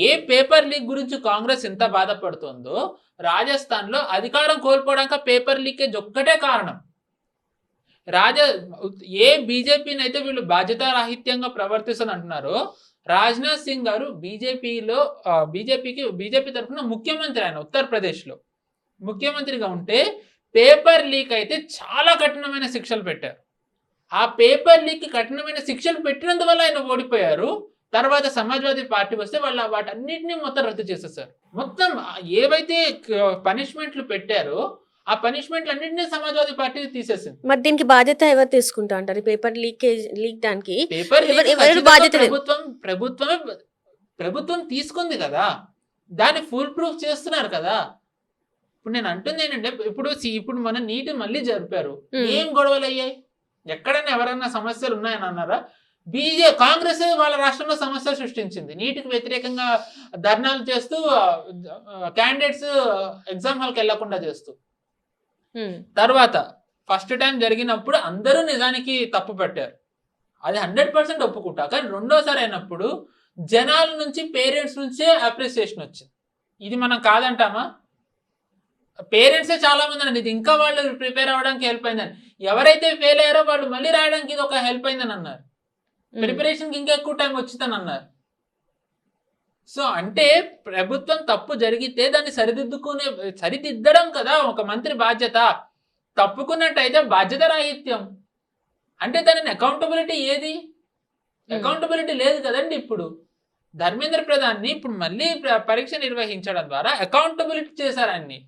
ఏ పేపర్ లీక్ గురించి కాంగ్రెస్ ఎంత బాధపడుతుందో, రాజస్థాన్ లో అధికారం కోల్పోవడానికి పేపర్ లీకేజ్ ఒక్కటే కారణం. ఏ బీజేపీని అయితే వీళ్ళు బాధ్యతారాహిత్యంగా ప్రవర్తిస్తుంది అంటున్నారో, రాజ్నాథ్ సింగ్ గారు బీజేపీ తరఫున ముఖ్యమంత్రి, ఆయన ఉత్తరప్రదేశ్లో ముఖ్యమంత్రిగా ఉంటే పేపర్ లీక్ అయితే చాలా కఠినమైన శిక్షలు పెట్టారు. ఆ పేపర్ లీక్ కఠినమైన శిక్షలు పెట్టినందువల్ల ఆయన ఓడిపోయారు. తర్వాత సమాజ్వాదీ పార్టీ వస్తే వాళ్ళు వాటన్నిటిని మొత్తం రద్దు చేసేసారు. మొత్తం ఏవైతే పనిష్మెంట్లు పెట్టారో ఆ పనిష్మెంట్లు అన్నింటినీ సమాజ్వాదీ పార్టీ తీసేసింది. మరి దీనికి బాధ్యత ఎవరు తీసుకుంటా అంటారు? పేపర్ లీక్ దానికి ప్రభుత్వం తీసుకుంది కదా, దాన్ని ఫుల్ ప్రూఫ్ చేస్తున్నారు కదా. ఇప్పుడు నేను అంటుంది ఏంటంటే, ఇప్పుడు మన నీటి మళ్ళీ జరిపారు, ఏం గొడవలు అయ్యాయి? ఎక్కడైనా ఎవరైనా సమస్యలు ఉన్నాయని అన్నారా? కాంగ్రెస్ వాళ్ళ రాష్ట్రంలో సమస్యలు సృష్టించింది. నీటికి వ్యతిరేకంగా ధర్నాలు చేస్తూ, క్యాండిడేట్స్ ఎగ్జామ్ హాల్కి వెళ్లకుండా చేస్తూ. తర్వాత ఫస్ట్ టైం జరిగినప్పుడు అందరూ నిజానికి తప్పు పెట్టారు, అది 100% ఒప్పుకుంటా. కానీ రెండోసారి అయినప్పుడు జనాల నుంచి, పేరెంట్స్ నుంచే అప్రిసియేషన్ వచ్చింది. ఇది మనం కాదంటామా? పేరెంట్సే చాలా మంది అన్నారు ఇది ఇంకా వాళ్ళు ప్రిపేర్ అవ్వడానికి హెల్ప్ అయిందని. ఎవరైతే ఫెయిల్ అయ్యారో వాళ్ళు మళ్ళీ రాయడానికి ఇది ఒక హెల్ప్ అయిందని అన్నారు. ప్రిపరేషన్కి ఇంకా ఎక్కువ టైం వచ్చిందని అన్నారు. సో అంటే ప్రభుత్వం తప్పు జరిగితే దాన్ని సరిదిద్దడం కదా ఒక మంత్రి బాధ్యత. తప్పుకున్నట్టయితే బాధ్యత రాహిత్యం అంటే దాని అకౌంటబిలిటీ ఏది? అకౌంటబిలిటీ లేదు కదండి. ఇప్పుడు ధర్మేంద్ర ప్రధాన్ని ఇప్పుడు మళ్ళీ పరీక్ష నిర్వహించడం ద్వారా అకౌంటబిలిటీ చేశారు అన్ని.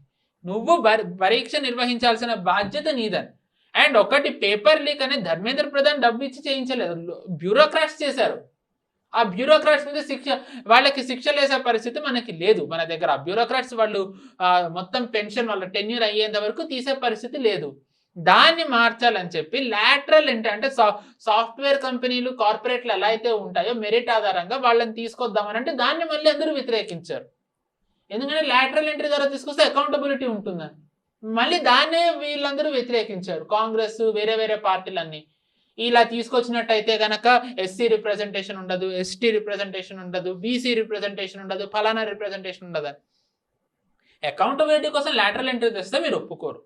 నువ్వు పరీక్ష నిర్వహించాల్సిన బాధ్యత నీదని. అండ్ ఒకటి పేపర్ లీక్ అనేది ధర్మేంద్ర ప్రధాన్ డబ్బు ఇచ్చి చేయించలేదు, బ్యూరోక్రాట్స్ చేశారు. ఆ బ్యూరోక్రాట్స్ మీద వాళ్ళకి శిక్షలు వేసే పరిస్థితి మనకి లేదు. మన దగ్గర ఆ బ్యూరోక్రాట్స్ వాళ్ళు మొత్తం పెన్షన్ వాళ్ళ టెన్యూర్ అయ్యేంత వరకు తీసే పరిస్థితి లేదు. దాన్ని మార్చాలని చెప్పి లాటరల్ అంటే సాఫ్ట్వేర్ కంపెనీలు, కార్పొరేట్లు ఎలా అయితే ఉంటాయో మెరిట్ ఆధారంగా వాళ్ళని తీసుకొద్దామని అంటే దాన్ని మళ్ళీ అందరూ వ్యతిరేకించారు. ఎందుకంటే లాటరల్ ఎంట్రీ ద్వారా తీసుకొస్తే అకౌంటబిలిటీ ఉంటుందని. మళ్ళీ దాన్నే వీళ్ళందరూ వ్యతిరేకించారు, కాంగ్రెస్, వేరే వేరే పార్టీలన్నీ. ఇలా తీసుకొచ్చినట్టయితే కనుక ఎస్సీ రిప్రజెంటేషన్ ఉండదు, ఎస్టీ రిప్రజెంటేషన్ ఉండదు, బీసీ రిప్రజెంటేషన్ ఉండదు, ఫలానా రిప్రజెంటేషన్ ఉండదని. అకౌంటబిలిటీ కోసం లాటరల్ ఎంట్రీ తెస్తే మీరు ఒప్పుకోరు.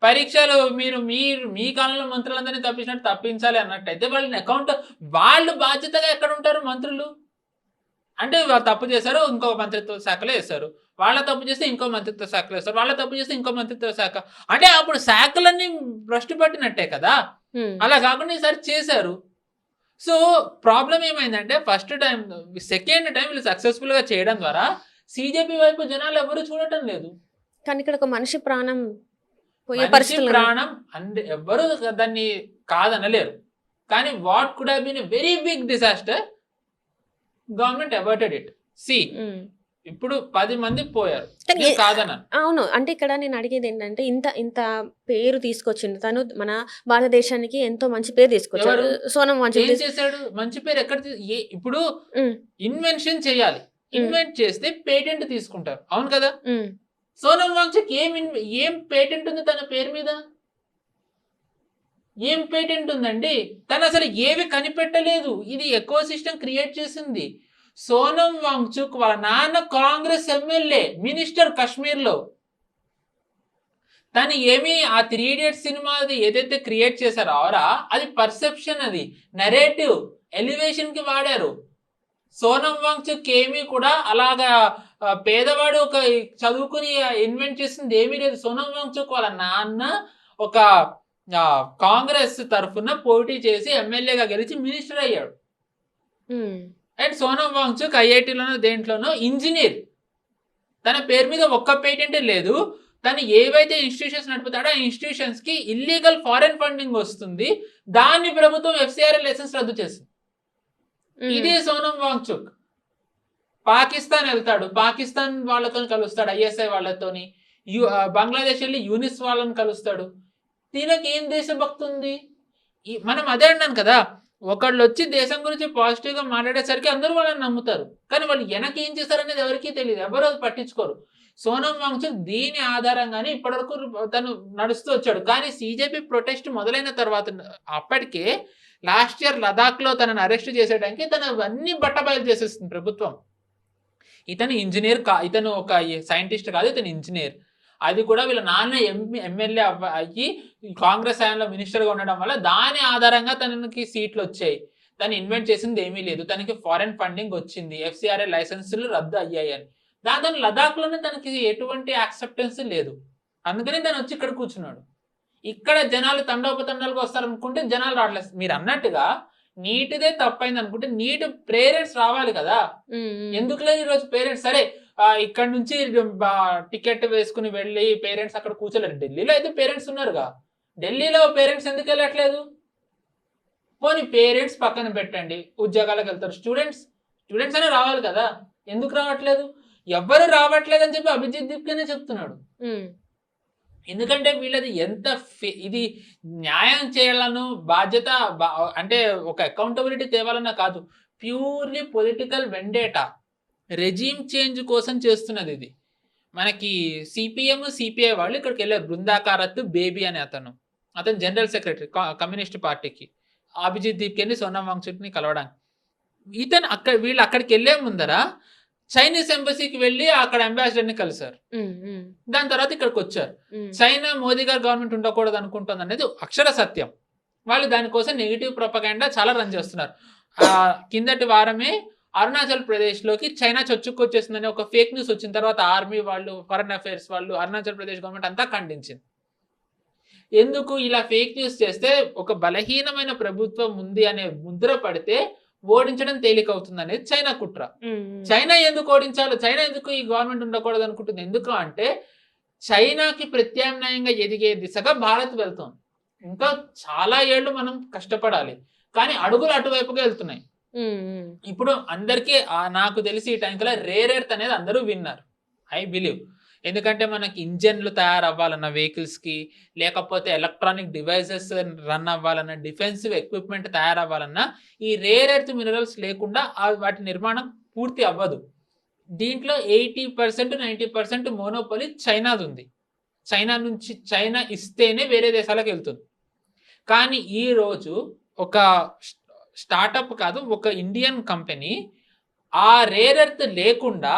పరీక్షలు మీరు మీ కాలంలో మంత్రులందరినీ తప్పించినట్టు తప్పించాలి అన్నట్టయితే వాళ్ళు బాధ్యతగా ఎక్కడ ఉంటారు? మంత్రులు అంటే వాళ్ళు తప్పు చేశారు, ఇంకో మంత్రిత్వ శాఖలో వేస్తారు. వాళ్ళ తప్పు చేస్తే ఇంకో మంత్రిత్వ శాఖలో వేస్తారు. వాళ్ళ తప్పు చేస్తే ఇంకో మంత్రిత్వ శాఖ. అంటే అప్పుడు శాఖలన్నీ భ్రష్టు పట్టినట్టే కదా. అలా కాకుండా ఈసారి చేశారు. సో ప్రాబ్లం ఏమైందంటే ఫస్ట్ టైం, సెకండ్ టైం వీళ్ళు సక్సెస్ఫుల్ గా చేయడం ద్వారా సిజేపీ వైపు జనాలు ఎవరు చూడటం లేదు. కానీ ఇక్కడ ఒక మనిషి ప్రాణం అంటే ఎవరు దాన్ని కాదనలేరు. కానీ what could have been a very big disaster, government averted it. ఇప్పుడు 10 మంది పోయారు కాదన. అవును, అంటే ఇక్కడ నేను అడిగేది ఏంటంటే ఇంత పేరు తీసుకొచ్చింది తను, మన భారతదేశానికి ఎంతో మంచి పేరు తీసుకొచ్చారు. సోనం వాంగ్చుక్ చేశాడు మంచి పేరు ఎక్కడ? ఇప్పుడు ఇన్వెన్షన్ చేయాలి, ఇన్వెంట్ చేస్తే పేటెంట్ తీసుకుంటారు, అవును కదా. సోనం వాంగ్చుక్ ఏం పేటెంట్ ఉంది తన పేరు మీద? ఏం పేటెంట్ ఉందండి? తను అసలు ఏవి కనిపెట్టలేదు. ఇది ఎకో సిస్టమ్ క్రియేట్ చేసింది. సోనం వాంగ్చుక్ వాళ్ళ నాన్న కాంగ్రెస్ ఎమ్మెల్యే, మినిస్టర్ కాశ్మీర్లో. తను ఏమి ఆ 3 Idiots సినిమాది ఏదైతే క్రియేట్ చేశారో ఆరా, అది పర్సెప్షన్, అది నెరేటివ్ ఎలివేషన్ కి వాడారు. సోనం వాంగ్చుక్ ఏమీ కూడా అలాగా పేదవాడు ఒక చదువుకుని ఇన్వెంట్ చేసింది ఏమీ లేదు. సోనం వాంగ్చుక్ వాళ్ళ నాన్న ఒక కాంగ్రెస్ తరఫున పోటీ చేసి ఎమ్మెల్యేగా గెలిచి మినిస్టర్ అయ్యాడు. అండ్ సోనం వాంగ్చుక్ ఐఐటీలోనో దేంట్లోనో ఇంజనీర్. తన పేరు మీద ఒక్క పేటెంట్ లేదు. తను ఏవైతే ఇన్స్టిట్యూషన్స్ నడుపుతాడో ఆ ఇన్స్టిట్యూషన్స్ కి ఇల్లీగల్ ఫారెన్ ఫండింగ్ వస్తుంది. దాన్ని ప్రభుత్వం FCRA లైసెన్స్ రద్దు చేస్తుంది. ఇదే సోనం వాంగ్చుక్. పాకిస్తాన్ వెళ్తాడు, పాకిస్తాన్ వాళ్ళతో కలుస్తాడు, ISI వాళ్ళతోని. బంగ్లాదేశ్ వెళ్ళి యూనిస్ వాళ్ళని కలుస్తాడు. దీనికి ఏం దేశభక్తి ఉంది? మనం అదే అన్నాను కదా, ఒకళ్ళు వచ్చి దేశం గురించి పాజిటివ్ గా మాట్లాడేసరికి అందరూ వాళ్ళని నమ్ముతారు. కానీ వాళ్ళు వెనక ఏం చేస్తారనేది ఎవరికీ తెలియదు, ఎవరు అది పట్టించుకోరు. సోనం వాంగ్చుక్ దీని ఆధారంగానే ఇప్పటివరకు తను నడుస్తూ వచ్చాడు. కానీ CJP ప్రొటెస్ట్ మొదలైన తర్వాత అప్పటికే లాస్ట్ ఇయర్ లదాఖ్ లో తనను అరెస్ట్ చేసేయడానికి తను అన్ని బట్టబయలు చేసేస్తుంది ప్రభుత్వం. ఇతను ఇంజనీర్ ఇతను ఒక సైంటిస్ట్ కాదు, ఇతను ఇంజనీర్. అది కూడా వీళ్ళ నాన్న ఎమ్మెల్యే అయ్యి కాంగ్రెస్ హయాంలో మినిస్టర్గా ఉండడం వల్ల దాని ఆధారంగా తనకి సీట్లు వచ్చాయి. తను ఇన్వెంట్ చేసింది ఏమీ లేదు. తనకి ఫారెన్ ఫండింగ్ వచ్చింది, FCRA లైసెన్సులు రద్దు అయ్యాయని. దాని లదాఖ్లోనే తనకి ఎటువంటి యాక్సెప్టెన్స్ లేదు. అందుకని తను వచ్చి ఇక్కడ కూర్చున్నాడు. ఇక్కడ జనాలు తండోపతండాలుగా వస్తారనుకుంటే జనాలు రావట్లేదు. మీరు అన్నట్టుగా నీటిదే తప్పైంది అనుకుంటే నీటి పేరెంట్స్ రావాలి కదా. ఎందుకు లేదు ఈరోజు పేరెంట్స్? సరే ఇక్కడ నుంచి టికెట్ వేసుకుని వెళ్ళి పేరెంట్స్ అక్కడ కూర్చోలేరు. ఢిల్లీలో అయితే పేరెంట్స్ ఉన్నారుగా. ఢిల్లీలో పేరెంట్స్ ఎందుకు వెళ్ళట్లేదు? పోనీ పేరెంట్స్ పక్కన పెట్టండి, ఉద్యోగాలకు వెళ్తారు. స్టూడెంట్స్ అనే రావాలి కదా, ఎందుకు రావట్లేదు? ఎవ్వరు రావట్లేదు అని చెప్పి అభిజిత్ దీప్కనే చెప్తున్నాడు. ఎందుకంటే వీళ్ళది ఎంత ఇది న్యాయం చేయాలనో బాధ్యత అంటే ఒక అకౌంటబిలిటీ తేవాలన్నా కాదు, purely political vendetta, regime change కోసం చేస్తున్నది ఇది. మనకి CPM CPI వాళ్ళు ఇక్కడికి వెళ్ళారు. బృందాకారత్ బేబీ అనే అతను జనరల్ సెక్రటరీ కమ్యూనిస్ట్ పార్టీకి, అభిజిత్ దీప్కేని సోనం వాంగ్చుక్ని కలవడానికి. వీళ్ళు అక్కడికి వెళ్ళే ముందర చైనీస్ ఎంబసీకి వెళ్ళి అక్కడ అంబాసిడర్ని కలిశారు. దాని తర్వాత ఇక్కడికి వచ్చారు. చైనా మోదీ గారు గవర్నమెంట్ ఉండకూడదు అనుకుంటుంది అనేది అక్షర సత్యం. వాళ్ళు దానికోసం నెగిటివ్ ప్రొపగాండా చాలా రన్ చేస్తున్నారు. కిందటి వారమే అరుణాచల్ ప్రదేశ్లోకి చైనా చొచ్చుకొచ్చేసిందని ఒక ఫేక్ న్యూస్ వచ్చిన తర్వాత ఆర్మీ వాళ్ళు, ఫారెన్ అఫైర్స్ వాళ్ళు, అరుణాచల్ ప్రదేశ్ గవర్నమెంట్ అంతా ఖండించింది. ఎందుకు ఇలా ఫేక్ న్యూస్ చేస్తే ఒక బలహీనమైన ప్రభుత్వం ఉంది అనే ముద్ర పడితే ఓడించడం తేలిక అవుతుంది అనేది చైనా కుట్ర. చైనా ఎందుకు ఓడించాలో, చైనా ఎందుకు ఈ గవర్నమెంట్ ఉండకూడదు అనుకుంటుంది? ఎందుకు అంటే చైనాకి ప్రత్యామ్నాయంగా ఎదిగే దిశగా భారత్ వెళ్తుంది. ఇంకా చాలా ఏళ్ళు మనం కష్టపడాలి, కానీ అడుగులు అటువైపుగా వెళ్తున్నాయి. ఇప్పుడు అందరికీ నాకు తెలిసి ఈ టైంకల్లా రేర్ ఎర్త్ అనేది అందరూ విన్నారు, ఐ బిలీవ్. ఎందుకంటే మనకి ఇంజన్లు తయారవ్వాలన్న వెహికల్స్కి, లేకపోతే ఎలక్ట్రానిక్ డివైసెస్ రన్ అవ్వాలన్నా, డిఫెన్సివ్ ఎక్విప్మెంట్ తయారవ్వాలన్నా ఈ రేర్ ఎర్త్ మినరల్స్ లేకుండా వాటి నిర్మాణం పూర్తి అవ్వదు. దీంట్లో 80% 90% మోనోపోలీ చైనాది ఉంది. చైనా ఇస్తేనే వేరే దేశాలకు వెళ్తుంది. కానీ ఈరోజు ఒక స్టార్టప్ కాదు, ఒక ఇండియన్ కంపెనీ ఆ రేర్ ఎర్త్ లేకుండా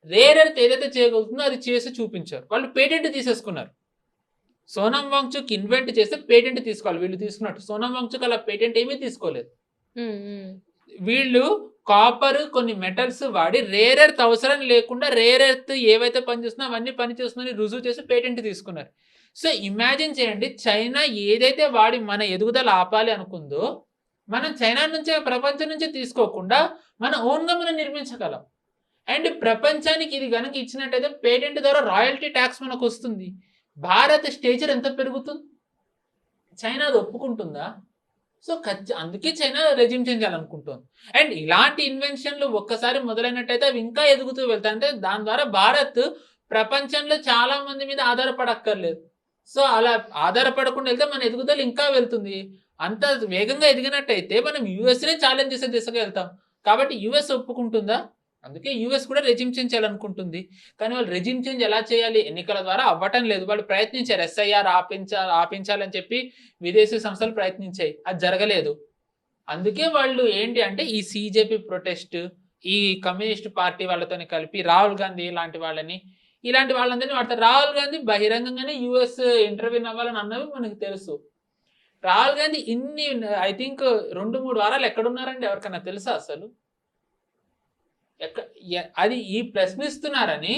రేర్ ఎర్త్ ఏదైతే చేయగలుగుతుందో అది చేసి చూపించారు. వాళ్ళు పేటెంట్ తీసేసుకున్నారు. సోనం వాంగ్చుక్ ఇన్వెంట్ చేస్తే పేటెంట్ తీసుకోవాలి, వీళ్ళు తీసుకున్నట్టు. సోనం వాంగ్చుక్ అలా పేటెంట్ ఏమీ తీసుకోలేదు. వీళ్ళు కాపర్, కొన్ని మెటల్స్ వాడి రేర్ ఎర్త్ అవసరం లేకుండా రేర్ ఎర్త్ ఏవైతే పనిచేస్తున్నా అవన్నీ పనిచేస్తుందని రుజువు చేసి పేటెంట్ తీసుకున్నారు. సో ఇమాజిన్ చేయండి, చైనా ఏదైతే వాడి మన ఎదుగుదల ఆపాలి అనుకుందో మనం చైనా నుంచే, ప్రపంచం నుంచే తీసుకోకుండా మన ఓన్గా మనం నిర్మించగలం. అండ్ ప్రపంచానికి ఇది కనుక ఇచ్చినట్టయితే పేటెంట్ ద్వారా రాయల్టీ ట్యాక్స్ మనకు వస్తుంది. భారత్ స్టేచర్ ఎంత పెరుగుతుంది? చైనా అది ఒప్పుకుంటుందా? సో అందుకే చైనా రెజ్యూమ్ చేంజ్ చేయాలనుకుంటుంది. అండ్ ఇలాంటి ఇన్వెన్షన్లు ఒక్కసారి మొదలైనట్టయితే అవి ఇంకా ఎదుగుతూ వెళ్తాయి. అంటే దాని ద్వారా భారత్ ప్రపంచంలో చాలా మంది మీద ఆధారపడక్కర్లేదు. సో అలా ఆధారపడకుండా వెళ్తే మన ఎదుగుదల ఇంకా వెళ్తుంది. అంత వేగంగా ఎదిగినట్టయితే మనం యూఎస్నే ఛాలెంజ్ చేసే దిశగా వెళ్తాం. కాబట్టి యూఎస్ ఒప్పుకుంటుందా? అందుకే యూఎస్ కూడా రెజ్యూమ్ చేంజ్ చేయాలనుకుంటుంది. కానీ వాళ్ళు రెజ్యూమ్ చేంజ్ ఎలా చేయాలి? ఎన్నికల ద్వారా అవ్వటం లేదు. వాళ్ళు ప్రయత్నించారు, SIR ఆపించాలని చెప్పి విదేశీ సంస్థలు ప్రయత్నించాయి, అది జరగలేదు. అందుకే వాళ్ళు ఏంటి అంటే ఈ CJP ప్రొటెస్ట్, ఈ కమ్యూనిస్ట్ పార్టీ వాళ్ళతో కలిపి రాహుల్ గాంధీ ఇలాంటి వాళ్ళందరినీ వాడతారు. రాహుల్ గాంధీ బహిరంగంగానే యుఎస్ ఇంటర్వ్యూని అవ్వాలని అన్నవి మనకు తెలుసు. రాహుల్ గాంధీ ఐ థింక్ 2-3 వారాలు ఎక్కడున్నారండి ఎవరికన్నా తెలుసా అసలు? అది ఈ ప్రశ్నిస్తున్నారని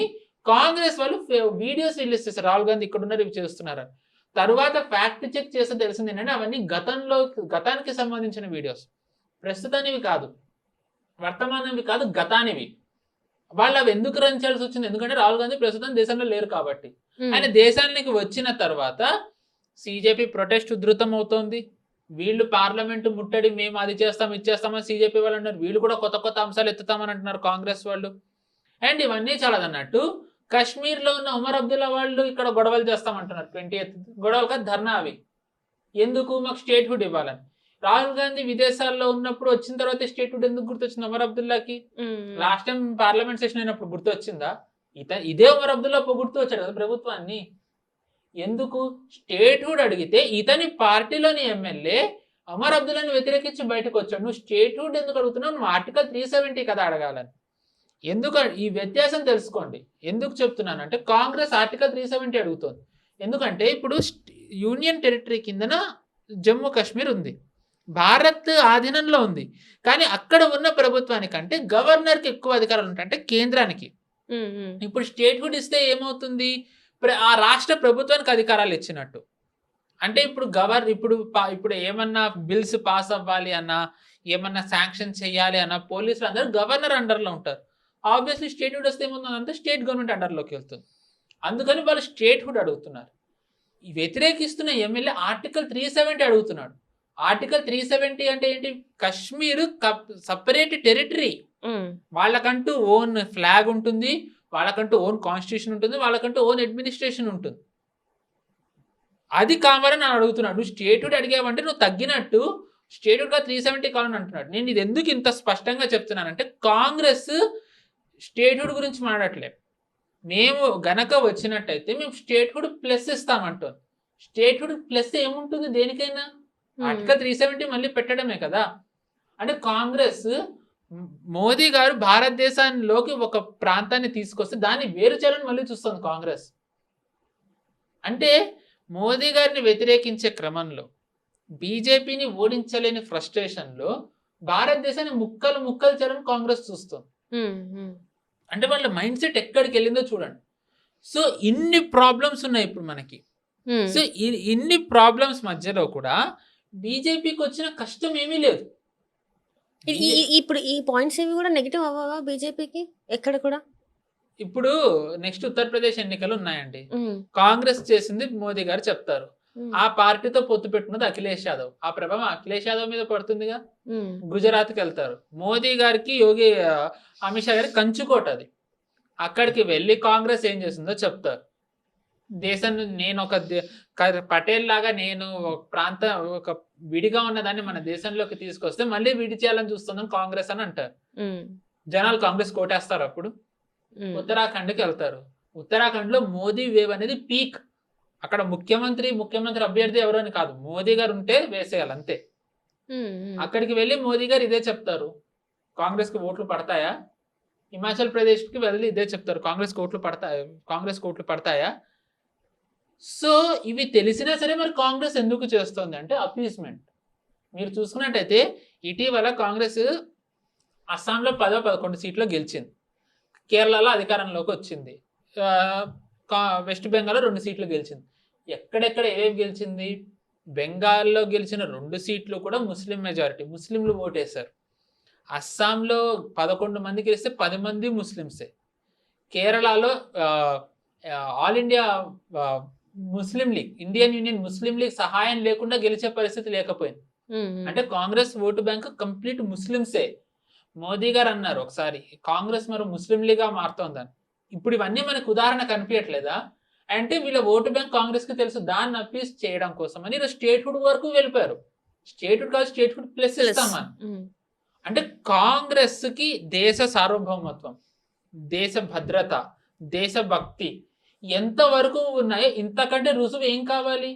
కాంగ్రెస్ వాళ్ళు వీడియోస్ రిలీజ్ చేస్తారు, రాహుల్ గాంధీ ఇక్కడ ఉన్నారు, ఇవి చేస్తున్నారని. తరువాత ఫ్యాక్ట్ చెక్ చేస్తే తెలిసింది ఏంటంటే అవన్నీ గతానికి సంబంధించిన వీడియోస్, ప్రస్తుతానివి కాదు, వర్తమానవి కాదు, గతానివి. వాళ్ళు అవి ఎందుకు రన్ చేయాల్సి వచ్చింది? ఎందుకంటే రాహుల్ గాంధీ ప్రస్తుతం దేశంలో లేరు కాబట్టి. ఆయన దేశానికి వచ్చిన తర్వాత సిజేపీ ప్రొటెస్ట్ ఉధృతం అవుతోంది. వీళ్ళు పార్లమెంటు ముట్టడి, మేము అది చేస్తాం ఇది చేస్తామని సిజేపీ వాళ్ళు అంటారు. వీళ్ళు కూడా కొత్త కొత్త అంశాలు ఎత్తుతామని అంటున్నారు కాంగ్రెస్ వాళ్ళు. అండ్ ఇవన్నీ చాలదన్నట్టు కాశ్మీర్లో ఉన్న ఉమర్ అబ్దుల్లా వాళ్ళు ఇక్కడ గొడవలు చేస్తామంటున్నారు. 20th గొడవలు కాదు, ధర్నా. అవి ఎందుకు? మాకు స్టేట్ హుడ్ ఇవ్వాలని. రాహుల్ గాంధీ విదేశాల్లో ఉన్నప్పుడు వచ్చిన తర్వాత స్టేట్ హుడ్ ఎందుకు గుర్తొచ్చింది ఉమర్ అబ్దుల్లాకి? లాస్ట్ టైం పార్లమెంట్ సెషన్ అయినప్పుడు గుర్తొచ్చిందా? ఇదే ఉమర్ అబ్దుల్లా గుర్తు వచ్చాడు కదా ప్రభుత్వాన్ని. ఎందుకు? స్టేట్ హుడ్ అడిగితే ఇతని పార్టీలోని ఎమ్మెల్యే ఉమర్ అబ్దుల్లాని వ్యతిరేకించి బయటకు వచ్చాడు. నువ్వు స్టేట్ హుడ్ ఎందుకు అడుగుతున్నావు? నువ్వు ఆర్టికల్ 370 కదా అడగాలని. ఎందుకు? ఈ వ్యత్యాసం తెలుసుకోండి. ఎందుకు చెప్తున్నానంటే కాంగ్రెస్ ఆర్టికల్ 370 అడుగుతుంది. ఎందుకంటే ఇప్పుడు యూనియన్ టెరిటరీ కిందన జమ్మూ కాశ్మీర్ ఉంది, భారత్ ఆధీనంలో ఉంది. కానీ అక్కడ ఉన్న ప్రభుత్వానికంటే గవర్నర్కి ఎక్కువ అధికారాలు ఉంటాయి, అంటే కేంద్రానికి. ఇప్పుడు స్టేట్ హుడ్ ఇస్తే ఏమవుతుంది? ఆ రాష్ట్ర ప్రభుత్వానికి అధికారాలు ఇచ్చినట్టు. అంటే ఇప్పుడు ఏమన్నా బిల్స్ పాస్ అవ్వాలి అన్నా, ఏమన్నా శాంక్షన్ చేయాలి అన్నా పోలీసులు అందరూ గవర్నర్ అండర్లో ఉంటారు. ఆబ్వియస్లీ స్టేట్ హుడ్ వస్తే ఏముందంటే స్టేట్ గవర్నమెంట్ అండర్లోకి వెళ్తుంది. అందుకని వాళ్ళు స్టేట్ హుడ్ అడుగుతున్నారు. ఈ వ్యతిరేకిస్తున్న ఎమ్మెల్యే ఆర్టికల్ 370 అడుగుతున్నాడు. ఆర్టికల్ 370 అంటే ఏంటి? కశ్మీర్ సపరేట్ టెరిటరీ, వాళ్ళకంటూ ఓన్ ఫ్లాగ్ ఉంటుంది, వాళ్ళకంటూ ఓన్ కాన్స్టిట్యూషన్ ఉంటుంది, వాళ్ళకంటూ ఓన్ అడ్మినిస్ట్రేషన్ ఉంటుంది. అది కావాలని నేను అడుగుతున్నాడు. నువ్వు స్టేట్ హుడ్ అడిగావంటే నువ్వు తగ్గినట్టు స్టేట్ హుడ్గా 370 కావాలని అంటున్నాడు. నేను ఇది ఎందుకు ఇంత స్పష్టంగా చెప్తున్నానంటే కాంగ్రెస్ స్టేట్ హుడ్ గురించి మాట్లాడట్లేదు. మేము గనక వచ్చినట్టయితే మేము స్టేట్ హుడ్ ప్లస్ ఇస్తామంటాం. స్టేట్ హుడ్ ప్లస్ ఏముంటుంది దేనికైనా? ఆర్టికల్ 370 మళ్ళీ పెట్టడమే కదా. అంటే కాంగ్రెస్, మోదీ గారు భారతదేశంలోకి ఒక ప్రాంతాన్ని తీసుకొస్తే దాన్ని వేరు చేయాలని మళ్ళీ చూస్తుంది కాంగ్రెస్. అంటే మోదీ గారిని వ్యతిరేకించే క్రమంలో, బీజేపీని ఓడించలేని ఫ్రస్ట్రేషన్లో భారతదేశాన్ని ముక్కలు చేయాలని కాంగ్రెస్ చూస్తుంది. అంటే వాళ్ళ మైండ్ సెట్ ఎక్కడికి వెళ్ళిందో చూడండి. సో ఇన్ని ప్రాబ్లమ్స్ ఉన్నాయి ఇప్పుడు మనకి. సో ఇన్ని ప్రాబ్లమ్స్ మధ్యలో కూడా బీజేపీకి వచ్చిన కష్టం ఏమీ లేదు. ఇప్పుడు ఈ పాయింట్స్ ఏవి కూడా నెగిటివ్ అవ్వవా బీజేపీకి ఎక్కడ కూడా? ఇప్పుడు నెక్స్ట్ ఉత్తరప్రదేశ్ ఎన్నికలు ఉన్నాయండి. కాంగ్రెస్ చేసింది మోదీ గారు చెప్తారు. ఆ పార్టీతో పొత్తు పెట్టుకున్నది అఖిలేష్ యాదవ్. ఆ ప్రభావం అఖిలేష్ యాదవ్ మీద పడుతుందిగా. గుజరాత్కి వెళ్తారు. మోదీ గారికి అమిత్ షా గారికి కంచుకోట అది. అక్కడికి వెళ్ళి కాంగ్రెస్ ఏం చేసిందో చెప్తారు. దేశాన్ని నేను పటేల్ లాగా నేను ఒక విడిగా ఉన్నదాన్ని మన దేశంలోకి తీసుకొస్తే మళ్ళీ విడి చేయాలని చూస్తుందని కాంగ్రెస్ అని అంటారు. జనాలు కాంగ్రెస్ కోటేస్తారు. అప్పుడు ఉత్తరాఖండ్కి వెళ్తారు. ఉత్తరాఖండ్ లో మోదీ వేవ్ అనేది పీక్. అక్కడ ముఖ్యమంత్రి అభ్యర్థి ఎవరని కాదు, మోదీ గారు ఉంటే వేసేయాలి అంతే. అక్కడికి వెళ్ళి మోదీ గారు ఇదే చెప్తారు, కాంగ్రెస్ కి ఓట్లు పడతాయా? హిమాచల్ ప్రదేశ్ కి వెళ్ళి ఇదే చెప్తారు, కాంగ్రెస్ ఓట్లు పడతాయా? సో ఇవి తెలిసినా సరే మరి కాంగ్రెస్ ఎందుకు చేస్తుంది అంటే అపీస్మెంట్. మీరు చూసుకున్నట్టయితే ఇటీవల కాంగ్రెస్ అస్సాంలో 10-11 సీట్లో గెలిచింది, కేరళలో అధికారంలోకి వచ్చింది, వెస్ట్ బెంగాల్లో 2 సీట్లు గెలిచింది. ఎక్కడెక్కడ ఏవేవి గెలిచింది? బెంగాల్లో గెలిచిన 2 సీట్లు కూడా ముస్లిం మెజారిటీ, ముస్లింలు ఓటేశారు. అస్సాంలో 11 మంది గెలిస్తే 10 మంది ముస్లింసే. కేరళలో all India Muslim League, Indian Union Muslim League సహాయం లేకుండా గెలిచే పరిస్థితి లేకపోయింది. అంటే కాంగ్రెస్ ఓటు బ్యాంక్ కంప్లీట్ ముస్లింసే. మోదీ గారు అన్నారు ఒకసారి, కాంగ్రెస్ మరి ముస్లిం లీగ్ గా మారుతోందని. ఇప్పుడు ఇవన్నీ మనకు ఉదాహరణ కనిపించట్లేదా? అంటే వీళ్ళ ఓటు బ్యాంక్ కాంగ్రెస్ కి తెలుసు, దాన్ని అపీస్ చేయడం కోసం అని స్టేట్ హుడ్ వరకు వెళ్ళిపోయారు. స్టేట్ హుడ్ కాదు, స్టేట్ హుడ్ ప్లస్ ఇస్తామని. అంటే కాంగ్రెస్ కి దేశ సార్వభౌమత్వం, దేశ భద్రత, దేశభక్తి ఎంతవరకు ఉన్నాయో ఇంతకంటే రుజువు ఏం కావాలి?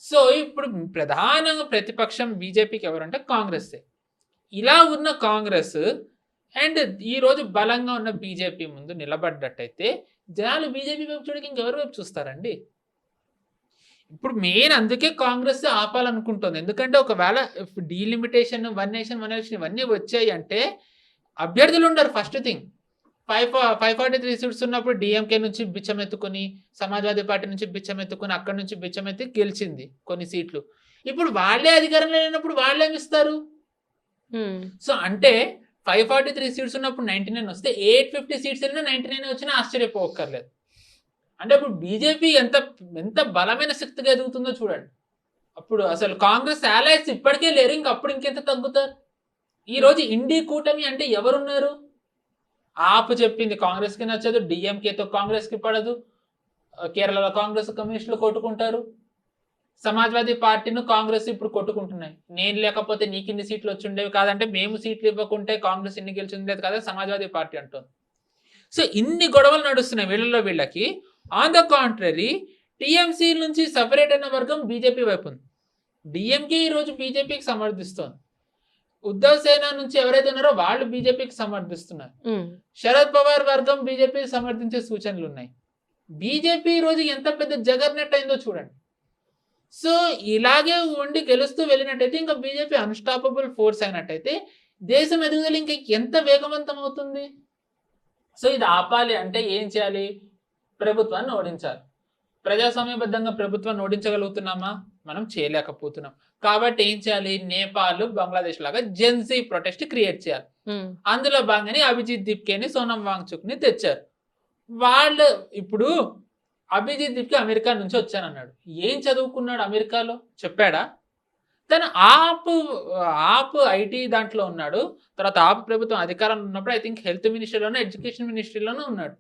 సో ఇప్పుడు ప్రధానంగా ప్రతిపక్షం బీజేపీకి ఎవరంటే కాంగ్రెస్. ఇలా ఉన్న కాంగ్రెస్ అండ్ ఈ రోజు బలంగా ఉన్న బీజేపీ ముందు నిలబడ్డట్టయితే జనాలు బీజేపీ వైపు చూడక ఇంకెవరి వైపు చూస్తారండి? ఇప్పుడు మెయిన్ అందుకే కాంగ్రెస్ ఆపాలనుకుంటుంది. ఎందుకంటే ఒకవేళ delimitation, one nation one election ఇవన్నీ వచ్చాయి అంటే అభ్యర్థులు ఉండరు. ఫస్ట్ థింగ్ 543 సీట్స్ ఉన్నప్పుడు డిఎంకే నుంచి బిచ్చమెత్తుకొని, సమాజ్వాదీ పార్టీ నుంచి బిచ్చమెత్తుకొని, అక్కడి నుంచి బిచ్చమెత్తి గెలిచింది కొన్ని సీట్లు. ఇప్పుడు వాళ్ళే అధికారంలో లేనప్పుడు వాళ్ళేమి ఇస్తారు? సో అంటే 543 సీట్స్ ఉన్నప్పుడు 99 వస్తే 850 సీట్స్ అయినా 99 వచ్చినా ఆశ్చర్యపోక్కర్లేదు. అంటే ఇప్పుడు బీజేపీ ఎంత బలమైన శక్తిగా ఎదుగుతుందో చూడండి. అప్పుడు అసలు కాంగ్రెస్ allies ఇప్పటికే లేరు, అప్పుడు ఇంకెంత తగ్గుతారు? ఈ రోజు ఇండి కూటమి అంటే ఎవరున్నారు? ఆప్ చెప్పింది కాంగ్రెస్కి నచ్చదు, డిఎంకేతో కాంగ్రెస్కి పడదు, కేరళలో కాంగ్రెస్ కమ్యూనిస్టులు కొట్టుకుంటారు, సమాజ్వాదీ పార్టీను కాంగ్రెస్ ఇప్పుడు కొట్టుకుంటున్నాయి. నేను లేకపోతే నీకు ఇన్ని సీట్లు వచ్చి ఉండేవి కాదంటే, మేము సీట్లు ఇవ్వకుంటే కాంగ్రెస్ ఇన్ని గెలిచి ఉండేది కదా సమాజ్వాదీ పార్టీ అంటుంది. సో ఇన్ని గొడవలు నడుస్తున్నాయి వీళ్ళలో వీళ్ళకి. ఆన్ ద కాంట్రరీ టీఎంసీ నుంచి సపరేట్ అయిన వర్గం బీజేపీ వైపు ఉంది. డిఎంకే ఈరోజు బీజేపీకి సమర్థిస్తోంది. ఉద్ధవ్ సేన నుంచి ఎవరైతే ఉన్నారో వాళ్ళు బీజేపీకి సమర్థిస్తున్నారు. శరద్ పవార్ వర్గం బీజేపీ సమర్థించే సూచనలు ఉన్నాయి. బీజేపీ ఈరోజు ఎంత పెద్ద జగర్నెట్ అయిందో చూడండి. సో ఇలాగే ఉండి గెలుస్తూ వెళ్ళినట్టయితే ఇంకా బీజేపీ అన్స్టాపబుల్ ఫోర్స్ అయినట్టయితే దేశం ఎదుగుదల ఇంకా ఎంత వేగవంతం అవుతుంది. సో ఇది ఆపాలి అంటే ఏం చేయాలి? ప్రభుత్వాన్ని ఓడించాలి. ప్రజాస్వామ్యబద్ధంగా ప్రభుత్వాన్ని ఓడించగలుగుతున్నామా? మనం చేయలేకపోతున్నాం. కాబట్టి ఏం చేయాలి? నేపాల్, బంగ్లాదేశ్ లాగా జెన్సీ ప్రొటెస్ట్ క్రియేట్ చేయాలి. అందులో భాగంగానే అభిజిత్ దిప్కేని, సోనం వాంగ్చుక్ ని తెచ్చారు. వాళ్ళు ఇప్పుడు అభిజిత్ దిప్కే అమెరికా నుంచి వచ్చానన్నాడు. ఏం చదువుకున్నాడు అమెరికాలో? చెప్పాడా? తను ఆప్ ఐటీ దాంట్లో ఉన్నాడు. తర్వాత ఆప్ ప్రభుత్వం అధికారంలో ఉన్నప్పుడు ఐ థింక్ హెల్త్ మినిస్ట్రీలోనూ ఎడ్యుకేషన్ మినిస్ట్రీలోనూ ఉన్నాడు.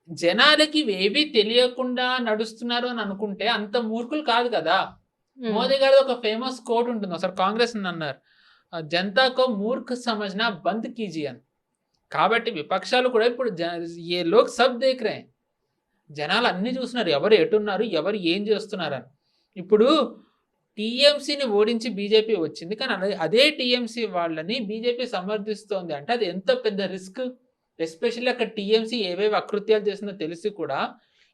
జనాలకి ఏవి తెలియకుండా నడుస్తున్నారు అని అనుకుంటే అంత మూర్ఖులు కాదు కదా. మోదీ గారి ఒక ఫేమస్ కోట్ ఉంటుంది, ఒకసారి కాంగ్రెస్ అన్నారు, జనతాకో మూర్ఖ సమజ్నా బంద్ కీజీ అని. కాబట్టి విపక్షాలు కూడా ఇప్పుడు ఏ లోక్ సబ్ దేఖ్ రే, జనాలు అన్ని చూస్తున్నారు ఎవరు ఎటున్నారు, ఎవరు ఏం చేస్తున్నారని. ఇప్పుడు టీఎంసీని ఓడించి బీజేపీ వచ్చింది, కానీ అదే టీఎంసీ వాళ్ళని బీజేపీ సమర్థిస్తోంది అంటే అది ఎంత పెద్ద రిస్క్. ఎస్పెషల్లీ అక్కడ టీఎంసీ ఏవేవి అకృత్యాలు చేసిందో తెలిసి కూడా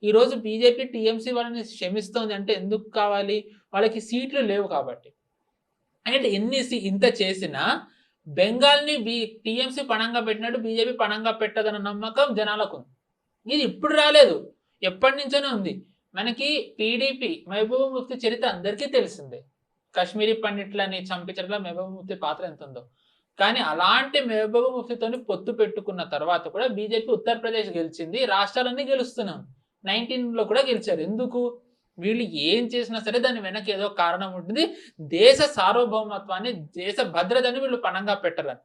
ఈరోజు బీజేపీ టీఎంసీ వాళ్ళని క్షమిస్తోంది అంటే ఎందుకు కావాలి? వాళ్ళకి సీట్లు లేవు కాబట్టి. అండ్ ఇంత చేసినా బెంగాల్ని టీఎంసీ పణంగా పెట్టినట్టు బీజేపీ పణంగా పెట్టదన్న నమ్మకం జనాలకు ఉంది. ఇది ఇప్పుడు రాలేదు, ఎప్పటి నుంచోనే ఉంది. మనకి టీడీపీ మహబూబా ముఫ్తీ చరిత్ర అందరికీ తెలిసిందే. కాశ్మీరీ పండిట్లని చంపించడంలో మహబూబా ముఫ్తీ పాత్ర ఎంత ఉందో. కానీ అలాంటి మహబూబా ముఫ్తీతోని పొత్తు పెట్టుకున్న తర్వాత కూడా బీజేపీ ఉత్తరప్రదేశ్ గెలిచింది, రాష్ట్రాలన్నీ గెలుస్తున్నాం. 19లో కూడా గెలిచారు. ఎందుకు? వీళ్ళు ఏం చేసినా సరే దాని వెనక ఏదో కారణం ఉంటుంది. దేశ సార్వభౌమత్వాన్ని, దేశ భద్రతని వీళ్ళు పణంగా పెట్టరని.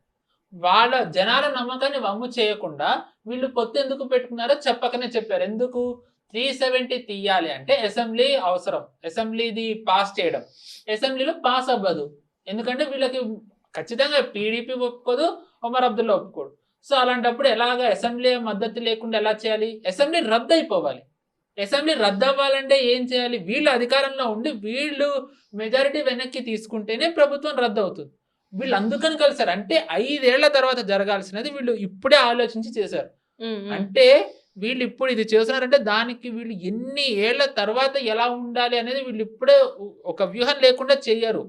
వాళ్ళ జనాల నమ్మకాన్ని వమ్ము చేయకుండా వీళ్ళు పొత్తు ఎందుకు పెట్టుకున్నారో చెప్పకనే చెప్పారు. ఎందుకు? 370 తీయాలి అంటే అసెంబ్లీ అవసరం, అసెంబ్లీది పాస్ చేయడం. అసెంబ్లీలో పాస్ అవ్వదు, ఎందుకంటే వీళ్ళకి ఖచ్చితంగా పీడీపీ ఒప్పుకోదు, ఒమర్ అబ్దుల్లా ఒప్పుకోడు. సో అలాంటప్పుడు ఎలాగా అసెంబ్లీ మద్దతు లేకుండా ఎలా చేయాలి? అసెంబ్లీ రద్దు అయిపోవాలి. అసెంబ్లీ రద్దు అవ్వాలంటే ఏం చేయాలి? వీళ్ళు అధికారంలో ఉండి వీళ్ళు మెజారిటీ వెనక్కి తీసుకుంటేనే ప్రభుత్వం రద్దు అవుతుంది. వీళ్ళు అందుకని కలిసారు. అంటే 5 ఏళ్ల తర్వాత జరగాల్సినది వీళ్ళు ఇప్పుడే ఆలోచించి చేశారు. అంటే వీళ్ళు ఇప్పుడు ఇది చేస్తున్నారంటే దానికి వీళ్ళు ఎన్ని ఏళ్ల తర్వాత ఎలా ఉండాలి అనేది వీళ్ళు ఇప్పుడే ఒక వ్యూహం లేకుండా చెయ్యరు.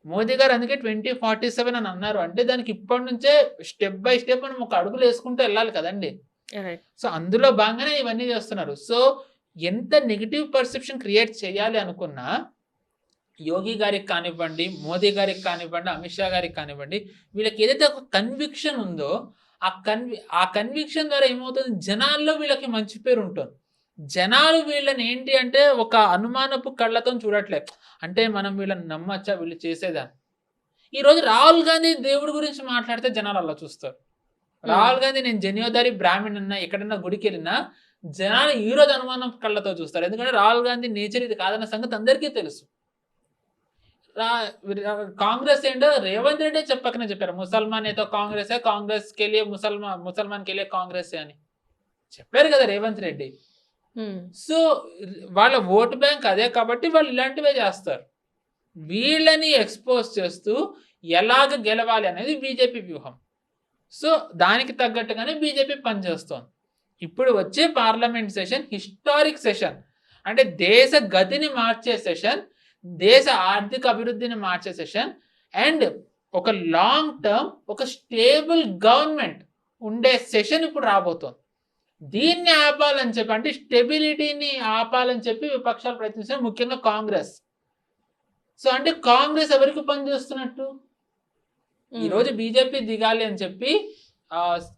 మోదీ గారు అందుకే 2047 అని అన్నారు. అంటే దానికి ఇప్పటి నుంచే స్టెప్ బై స్టెప్ మనం ఒక అడుగులు వేసుకుంటూ వెళ్ళాలి కదండి. సో అందులో భాగంగానే ఇవన్నీ చేస్తున్నారు. సో ఎంత నెగిటివ్ పర్సెప్షన్ క్రియేట్ చేయాలి అనుకున్నా యోగి గారికి కానివ్వండి, మోదీ గారికి కానివ్వండి, అమిత్ షా గారికి కానివ్వండి, వీళ్ళకి ఏదైతే ఒక కన్విక్షన్ ఉందో ఆ కన్విక్షన్ ద్వారా ఏమవుతుంది? జనాల్లో వీళ్ళకి మంచి పేరు ఉంటుంది. జనాలు వీళ్ళని ఏంటి అంటే ఒక అనుమానపు కళ్ళతో చూడట్లేదు. అంటే మనం వీళ్ళని నమ్మచ్చా వీళ్ళు చేసేదాన్ని. ఈరోజు రాహుల్ గాంధీ దేవుడి గురించి మాట్లాడితే జనాలు అలా చూస్తారు. రాహుల్ గాంధీ నేను జనియోదారి బ్రాహ్మణ్ అన్నా ఎక్కడన్నా గుడికి వెళ్ళినా జనాలు ఈరోజు అనుమానం కళ్ళతో చూస్తారు. ఎందుకంటే రాహుల్ గాంధీ నేచర్ ఇది కాదన్న సంగతి అందరికీ తెలుసు. కాంగ్రెస్ ఏంటో రేవంత్ రెడ్డి చెప్పకనే చెప్పారు, ముసల్మాన్ ఏతో కాంగ్రెస్ కాంగ్రెస్ కెళ్ళి ముసల్మాన్ కెళ్ళి కాంగ్రెస్ అని చెప్పారు కదా రేవంత్ రెడ్డి. సో వాళ్ళ ఓటు బ్యాంక్ అదే కాబట్టి వాళ్ళు ఇలాంటివే చేస్తారు. వీళ్ళని ఎక్స్పోజ్ చేస్తూ ఎలాగ గెలవాలి అనేది బీజేపీ వ్యూహం. సో దానికి తగ్గట్టుగానే బీజేపీ పనిచేస్తోంది. ఇప్పుడు వచ్చే పార్లమెంట్ సెషన్ హిస్టారిక్ సెషన్, అంటే దేశ గతిని మార్చే సెషన్, దేశ ఆర్థిక అభివృద్ధిని మార్చే సెషన్, అండ్ ఒక లాంగ్ టర్మ్ ఒక స్టేబుల్ గవర్నమెంట్ ఉండే సెషన్ ఇప్పుడు రాబోతోంది. దీన్ని ఆపాలని చెప్పి, అంటే స్టెబిలిటీని ఆపాలని చెప్పి విపక్షాలు ప్రయత్నిస్తున్నాయి, ముఖ్యంగా కాంగ్రెస్. సో అంటే కాంగ్రెస్ ఎవరికి పనిచేస్తున్నట్టు? ఈరోజు బీజేపీ దిగాలి అని చెప్పి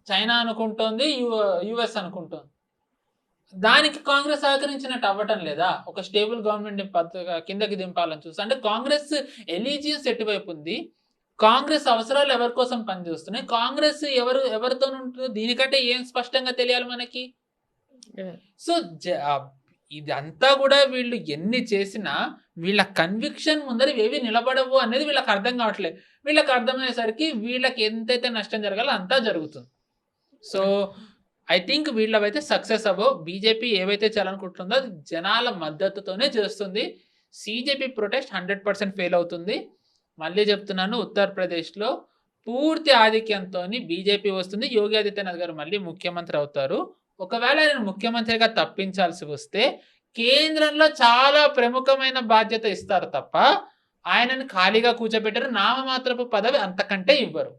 చైనా అనుకుంటోంది, యుఎస్ అనుకుంటోంది. దానికి కాంగ్రెస్ సహకరించినట్టు అవ్వటం లేదా? ఒక స్టేబుల్ గవర్నమెంట్ కిందకి దింపాలని చూస్తే, అంటే కాంగ్రెస్ ఎలిజియన్స్ ఎటువైపు ఉంది, కాంగ్రెస్ అవసరాలు ఎవరి కోసం పనిచేస్తున్నాయి, కాంగ్రెస్ ఎవరితో ఉంటుందో దీనికంటే ఏం స్పష్టంగా తెలియాలి మనకి. సో ఇదంతా కూడా వీళ్ళు ఎన్ని చేసినా వీళ్ళ కన్విక్షన్ ముందర ఏవి నిలబడవు అనేది వీళ్ళకి అర్థం కావట్లేదు. వీళ్ళకి అర్థమయ్యేసరికి వీళ్ళకి ఎంతైతే నష్టం జరగాలో అంతా జరుగుతుంది. సో ఐ థింక్ వీళ్ళవైతే సక్సెస్ అవ్వవు. బీజేపీ ఏవైతే చేయాలనుకుంటుందో అది జనాల మద్దతుతోనే చేస్తుంది. సిజేపీ ప్రొటెస్ట్ 100% ఫెయిల్ అవుతుంది. మళ్ళీ చెప్తున్నాను, ఉత్తరప్రదేశ్లో పూర్తి ఆధిక్యంతో బీజేపీ వస్తుంది. యోగి ఆదిత్యనాథ్ గారు మళ్ళీ ముఖ్యమంత్రి అవుతారు. ఒకవేళ ఆయన ముఖ్యమంత్రిగా తప్పించాల్సి వస్తే కేంద్రంలో చాలా ప్రముఖమైన బాధ్యత ఇస్తారు తప్ప ఆయనను ఖాళీగా కూర్చోబెట్టారు. నామమాత్రపు పదవి అంతకంటే ఇవ్వరు.